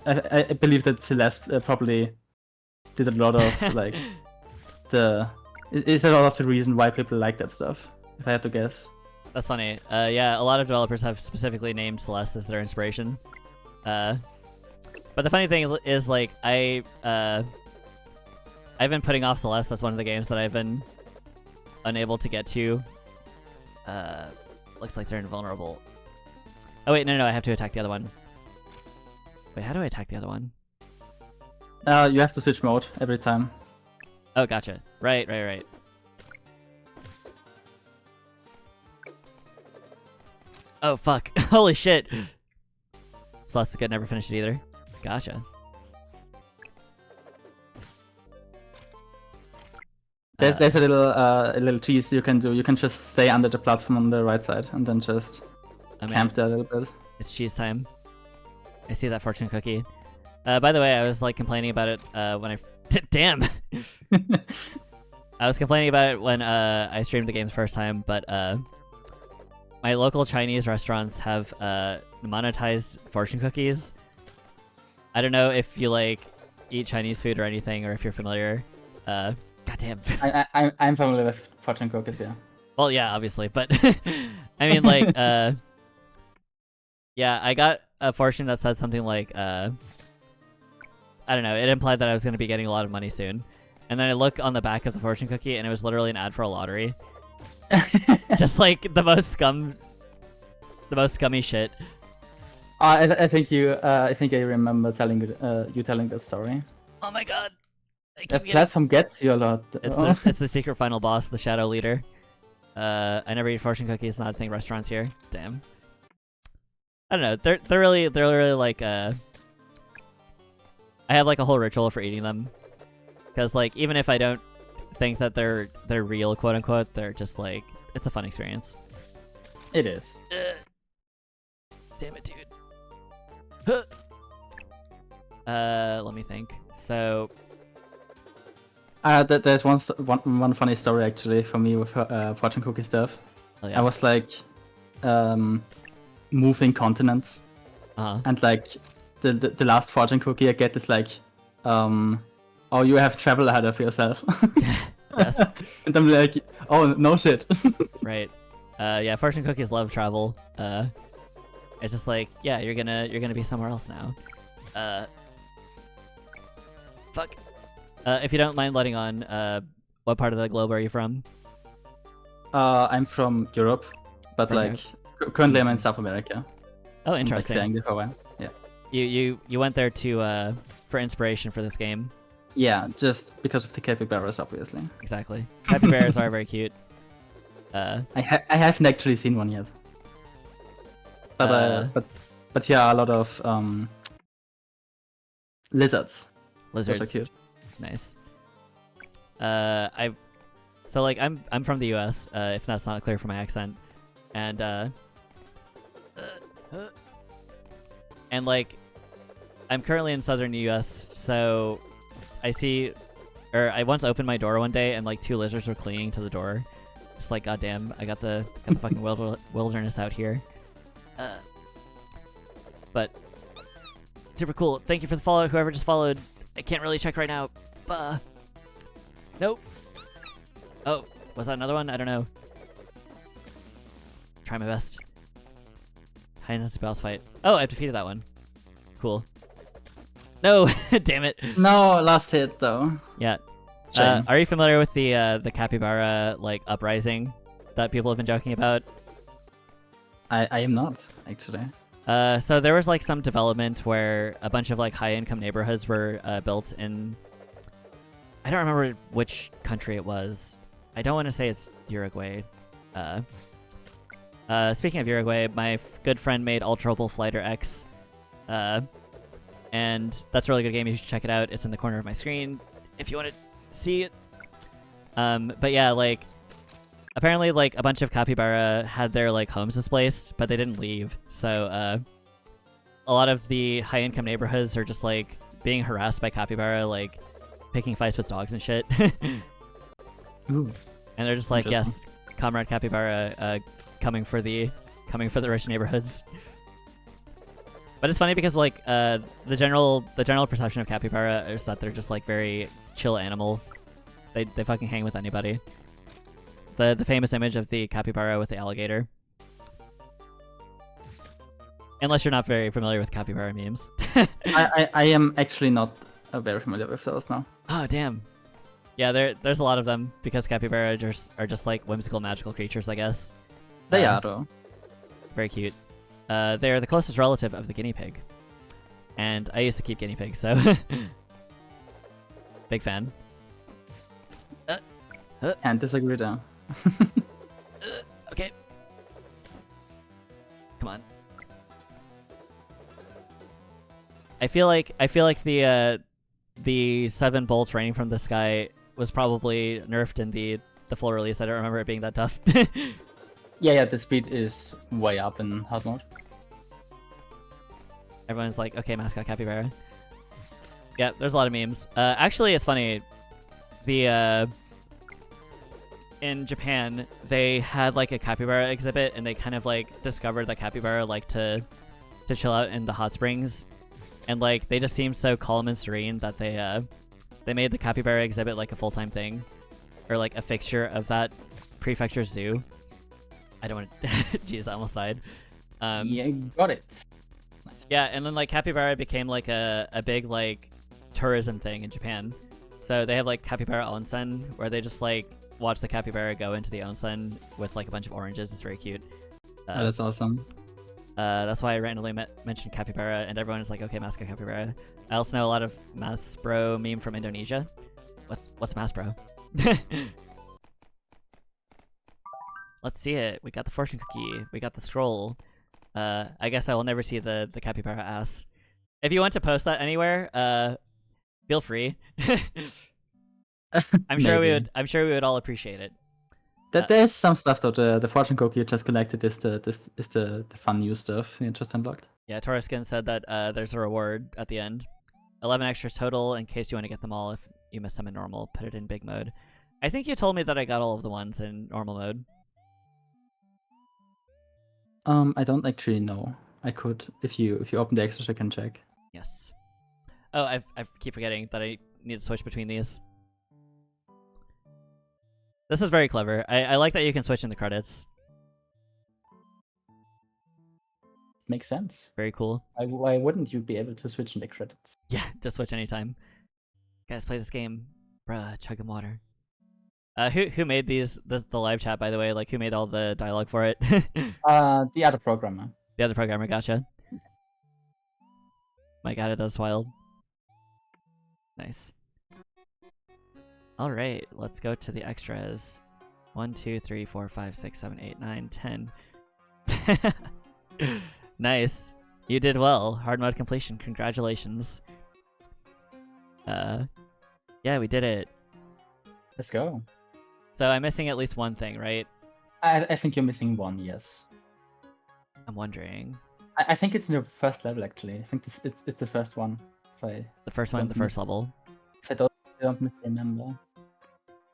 I believe that Celeste probably did a lot of like is a lot of the reason why people like that stuff, if I had to guess. That's funny. Yeah, a lot of developers have specifically named Celeste as their inspiration. But the funny thing is, like, I've been putting off Celeste. That's one of the games that I've been unable to get to. Looks like they're invulnerable. Oh wait, no, I have to attack the other one. Wait, how do I attack the other one? You have to switch mode every time. Oh, gotcha. Right. Oh, fuck. Holy shit. Celeste is good, never finished it either. Gotcha. There's a little tease you can do. You can just stay under the platform on the right side and then just camp there a little bit. It's cheese time. I see that fortune cookie. By the way, I was like complaining about it when I... Damn! I was complaining about it when I streamed the game the first time, but my local Chinese restaurants have monetized fortune cookies. I don't know if you like eat Chinese food or anything, or if you're familiar. Goddamn. I'm familiar with fortune cookies, yeah. Well, yeah, obviously, but I mean, like, yeah, I got a fortune that said something like, I don't know, it implied that I was going to be getting a lot of money soon. And then I look on the back of the fortune cookie, and it was literally an ad for a lottery. Just like the most scummy shit. I think I remember telling you telling that story. Oh my god. That platform gets you a lot. It's the secret final boss, the Shadow Leader. I never eat fortune cookies, not a thing restaurants here. Damn. I don't know. They're really like I have like a whole ritual for eating them. Cause like even if I don't think that they're real, quote unquote, they're just like it's a fun experience. It is. Damn it, dude. Let me think. So there's one funny story actually for me with fortune cookie stuff. Oh, yeah. I was like moving continents, and like the last fortune cookie I get is like, oh, you have travel ahead of yourself. Yes. And I'm like, oh no shit. Right. Yeah, fortune cookies love travel. It's just like, yeah, you're gonna be somewhere else now. Fuck. If you don't mind letting on, what part of the globe are you from? I'm from Europe, but From like currently I'm in South America. Oh, I'm, like, interesting. staying there for a while. Yeah. You went there to for inspiration for this game. Yeah, just because of the capybaras, obviously. Exactly. Capybaras are very cute. I haven't actually seen one yet. But yeah, a lot of lizards. Lizards. Those are cute. Nice. So like I'm from the U.S. If that's not clear from my accent, and like I'm currently in southern U.S. So I once opened my door one day and like 2 lizards were clinging to the door. Just like goddamn, I got the fucking wilderness out here. But super cool. Thank you for the follow, whoever just followed. I can't really check right now. Nope. Oh, was that another one? I don't know. Try my best. High intensity boss fight. Oh, I've defeated that one. Cool. No, damn it. No, last hit though. Yeah. Shame. Are you familiar with the capybara like uprising that people have been joking about? I am not actually. So there was like some development where a bunch of like high-income neighborhoods were built in. I don't remember which country it was. I don't want to say it's Uruguay. Speaking of Uruguay, my good friend made Ultra Flighter X, and that's a really good game. You should check it out. It's in the corner of my screen if you want to see it. But yeah, like apparently like a bunch of capybara had their like homes displaced, but they didn't leave. So a lot of the high-income neighborhoods are just like being harassed by capybara, like picking fights with dogs and shit. Ooh. And they're just like, yes, Comrade Capybara, coming for the rich neighborhoods. But it's funny because like the general perception of capybara is that they're just like very chill animals. They fucking hang with anybody. The famous image of the capybara with the alligator. Unless you're not very familiar with capybara memes. I am actually not very familiar with those now. Oh damn. Yeah, there's a lot of them because capybara are just like whimsical magical creatures, I guess. They are though. Very cute. They're the closest relative of the guinea pig. And I used to keep guinea pigs, so big fan. Can't disagree there. Okay. Come on. I feel like the 7 bolts raining from the sky was probably nerfed in the full release. I don't remember it being that tough. Yeah, the speed is way up in hard mode. Everyone's like, okay, mascot capybara. Yeah, there's a lot of memes. Actually, it's funny. In Japan, they had like a capybara exhibit, and they kind of like discovered that capybara like to chill out in the hot springs, and like they just seemed so calm and serene that they made the capybara exhibit like a full-time thing, or like a fixture of that prefecture zoo. I don't want to. Jeez, I almost died. Yeah, got it. Nice. Yeah, and then like capybara became like a big like tourism thing in Japan. So they have like capybara onsen, where they just like watch the capybara go into the onsen with like a bunch of oranges. It's very cute. Oh, that's awesome. That's why I randomly mentioned capybara, and everyone is like, okay, mascot capybara. I also know a lot of Mas Bro meme from Indonesia. What's Mas Bro? Let's see it. We got the fortune cookie. We got the scroll. I guess I will never see the capybara ass. If you want to post that anywhere, feel free. I'm sure we would all appreciate it. There's some stuff though. The fortune cookie you just collected is the fun new stuff you just unlocked. Yeah, Toro Skin said that there's a reward at the end. 11 extras total in case you want to get them all. If you missed them in normal, put it in big mode. I think you told me that I got all of the ones in normal mode. I don't actually know. I could if you open the extras, I can check. Yes. Oh, I keep forgetting that I need to switch between these. This is very clever. I like that you can switch in the credits. Makes sense. Very cool. Why wouldn't you be able to switch in the credits? Yeah, just switch anytime. Guys, play this game. Bruh, chugging water. Who made the live chat, by the way? Like, who made all the dialogue for it? The other programmer. The other programmer, gotcha. My god, that's wild. Nice. Alright, let's go to the extras. 1, 2, 3, 4, 5, 6, 7, 8, 9, 10. Nice. You did well. Hard mode completion. Congratulations. Yeah, we did it. Let's go. So I'm missing at least one thing, right? I think you're missing one, yes. I'm wondering. I think it's in the first level, actually. I think it's the first one. The first one, the first level. If I don't misremember.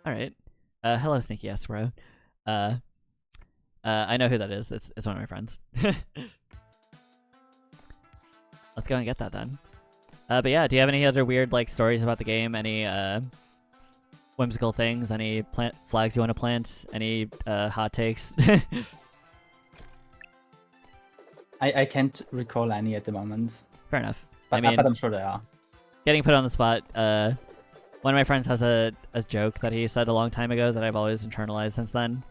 Alright. Hello, Sneaky ass bro. I know who that is. It's one of my friends. Let's go and get that then. But yeah, do you have any other weird like stories about the game? Any whimsical things? Any flags you want to plant? Any hot takes? I can't recall any at the moment. Fair enough. But, I mean, but I'm sure there are. Getting put on the spot. One of my friends has a joke that he said a long time ago that I've always internalized since then.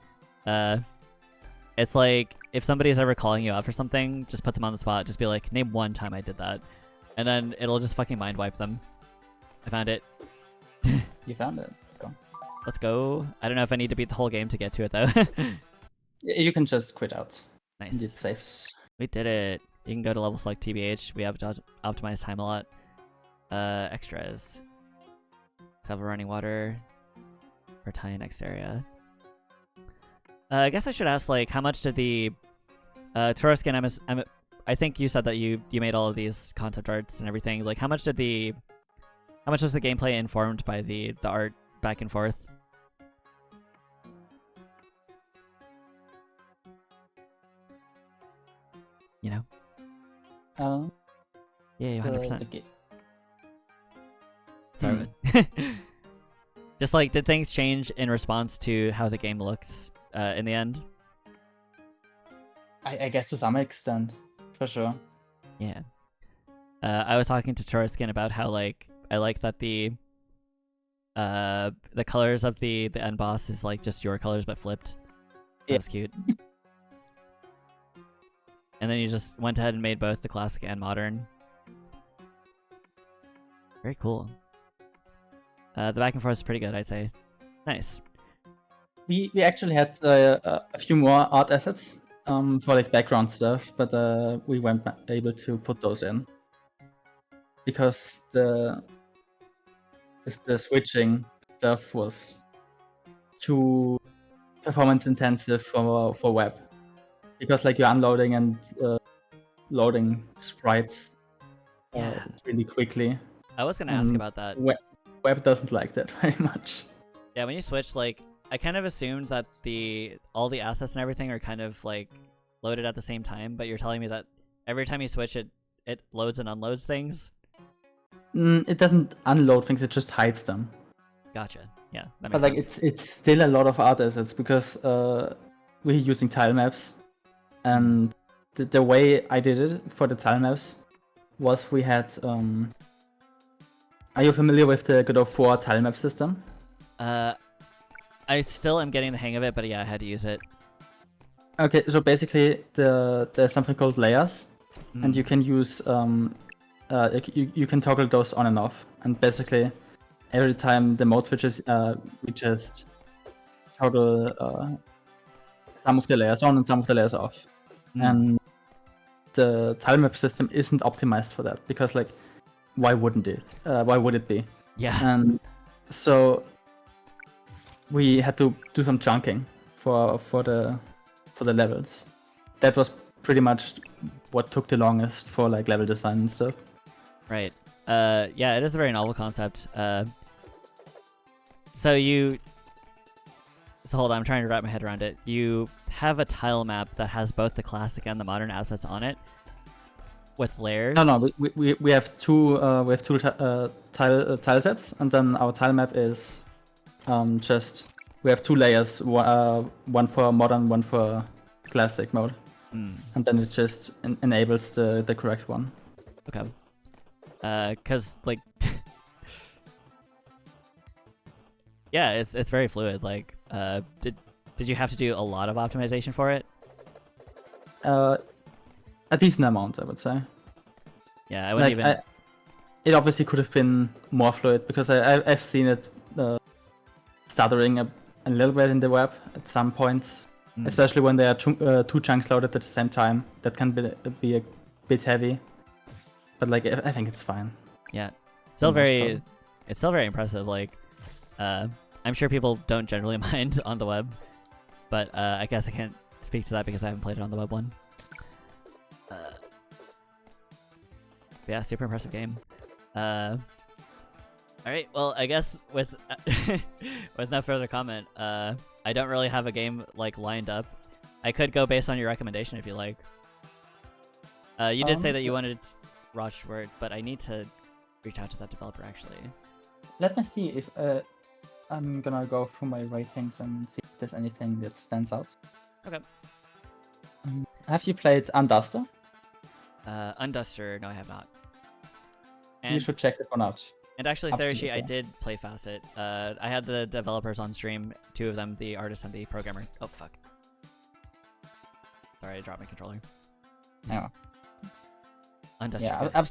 It's like, if somebody's ever calling you out for something, just put them on the spot. Just be like, name one time I did that. And then it'll just fucking mind wipe them. I found it. You found it. Go. Let's go. I don't know if I need to beat the whole game to get to it, though. You can just quit out. Nice. It saves. We did it. You can go to level select TBH. We have to optimize time a lot. Extras. Let's have a running water. For tiny next area. I guess I should ask, like, how much did the Toro Skin I think you said that you made all of these concept arts and everything. Like, how much was the gameplay informed by the art back and forth? You know? Yeah, 100%. Sorry, but just like, did things change in response to how the game looked in the end? I guess to some extent, for sure. Yeah. I was talking to Toro Skin about how, like, I like that the the colors of the end boss is like just your colors but flipped. Yeah. That's cute. And then you just went ahead and made both the classic and modern. Very cool. The back and forth is pretty good, I'd say. Nice. We actually had a few more art assets for like background stuff, but we weren't able to put those in because the switching stuff was too performance intensive for web, because like you're unloading and loading sprites really quickly. I was gonna ask about that. Web doesn't like that very much. Yeah, when you switch, like, I kind of assumed that all the assets and everything are kind of like loaded at the same time, but you're telling me that every time you switch it loads and unloads things? It doesn't unload things, it just hides them. Gotcha. Yeah, that But makes like sense. it's still a lot of art assets because we're using tile maps, and the way I did it for the tile maps was we had are you familiar with the God of War tile map system? I still am getting the hang of it, but yeah, I had to use it. Okay, so basically there's something called layers, and you can use you can toggle those on and off, and basically every time the mode switches, we just toggle some of the layers on and some of the layers off. And the tile map system isn't optimized for that because, like, why wouldn't it? Why would it be? Yeah. And so we had to do some chunking for the levels. That was pretty much what took the longest for like level design and stuff. Right. Yeah, it is a very novel concept. So hold on, I'm trying to wrap my head around it. You have a tile map that has both the classic and the modern assets on it, with layers. No, we have two tile sets, and then our tile map is just we have two layers, one for modern, one for classic mode, and then it just enables the correct one. Okay. Cause like, yeah, it's very fluid. Like, did you have to do a lot of optimization for it? A decent amount, I would say. Yeah, I wouldn't even. It obviously could have been more fluid because I've seen it stuttering a little bit in the web at some points, especially when there are two chunks loaded at the same time. That can be a bit heavy, but like I think it's fine. Yeah, it's still very impressive. Like, I'm sure people don't generally mind on the web, but I guess I can't speak to that because I haven't played it on the web one. Yeah, super impressive game. All right, well, I guess with with no further comment, I don't really have a game like lined up. I could go based on your recommendation if you like. You did say that you wanted Rushword, but I need to reach out to that developer actually. Let me see if I'm gonna go through my ratings and see if there's anything that stands out. Okay. Have you played Unduster? Unduster, no, I have not. You should check that one out. And actually, Absolutely. Sarashi, I did play Facet. I had the developers on stream, two of them, the artist and the programmer. Oh, fuck. Sorry, I dropped my controller. Yeah. Unduster. Yeah,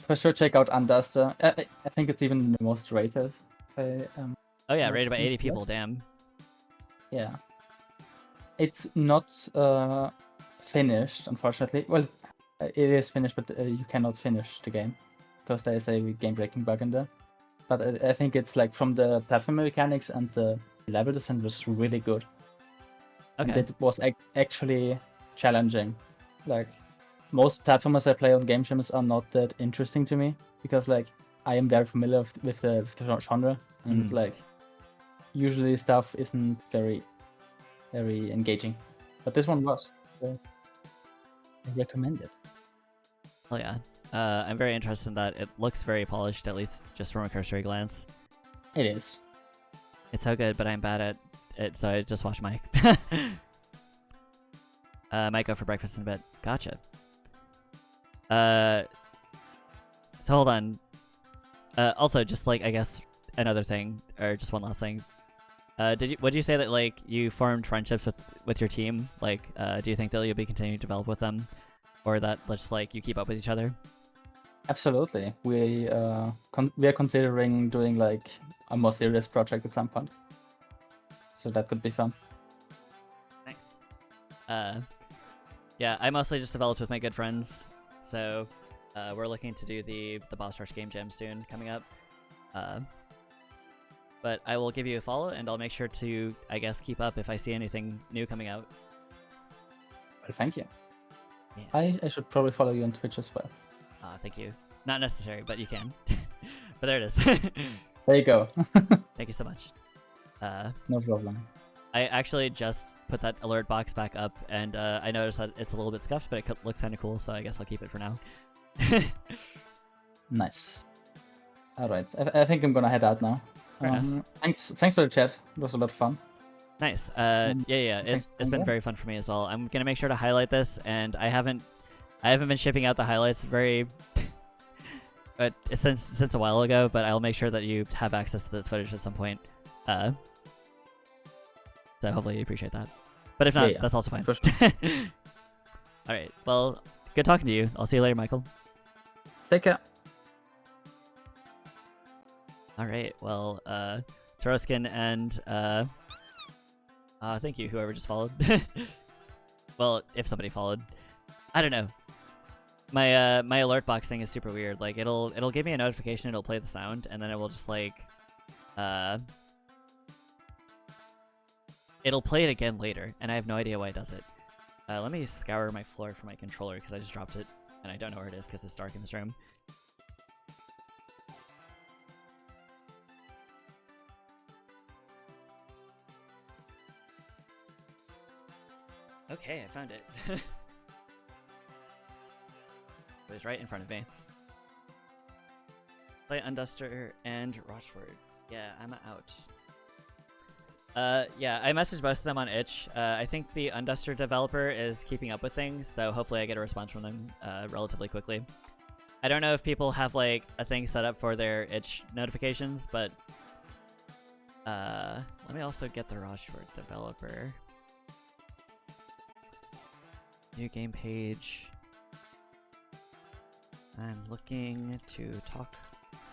for sure check out Unduster. I think it's even the most rated. Oh yeah, rated by 80 people, damn. Yeah. It's not finished, unfortunately. Well, it is finished, but you cannot finish the game because there is a game-breaking bug in there. But I think it's like from the platform mechanics and the level design was really good. Okay. And it was actually challenging. Like, most platformers I play on game jams are not that interesting to me because like I am very familiar with the genre and like usually stuff isn't very engaging, but this one was. So I recommend it. Hell yeah. I'm very interested in that. It looks very polished, at least just from a cursory glance. It is. It's so good, but I'm bad at it, so I just watch Mike. Might go for breakfast in a bit. Gotcha. So hold on. Also, just like, I guess, another thing, or just one last thing. Would you say that like you formed friendships with your team? Like, do you think that you'll be continuing to develop with them, or that just like you keep up with each other? Absolutely. We are considering doing like a more serious project at some point. So that could be fun. Nice. Yeah, I mostly just developed with my good friends, so we're looking to do the Boss Rush Game Jam soon coming up. But I will give you a follow, and I'll make sure to, I guess, keep up if I see anything new coming out. Well, thank you. Yeah. I should probably follow you on Twitch as well. Thank you. Not necessary, but you can. But there it is. There you go. Thank you so much. No problem. I actually just put that alert box back up, and I noticed that it's a little bit scuffed, but it looks kind of cool, so I guess I'll keep it for now. Nice. All right. I think I'm gonna head out now. Fair enough. Thanks for the chat. It was a lot of fun. Nice. Yeah. thanks It's been for very fun for me as well. I'm gonna make sure to highlight this, and I haven't been shipping out the highlights very, but since a while ago. But I'll make sure that you have access to this footage at some point. So hopefully you appreciate that. But if not, Yeah. that's also fine. For sure. All right. Well, good talking to you. I'll see you later, Michael. Take care. All right. Well, Toroskin and thank you, whoever just followed. Well, if somebody followed, I don't know. My alert box thing is super weird. Like it'll give me a notification, it'll play the sound, and then it will just like it'll play it again later, and I have no idea why it does it. Let me scour my floor for my controller because I just dropped it, and I don't know where it is because it's dark in this room. Okay, I found it. It was right in front of me. Play Unduster and Rochford. Yeah, I'm out. Yeah, I messaged both of them on itch. I think the Unduster developer is keeping up with things, so hopefully I get a response from them relatively quickly. I don't know if people have like a thing set up for their itch notifications, but let me also get the Rochford developer. New game page. I'm looking to talk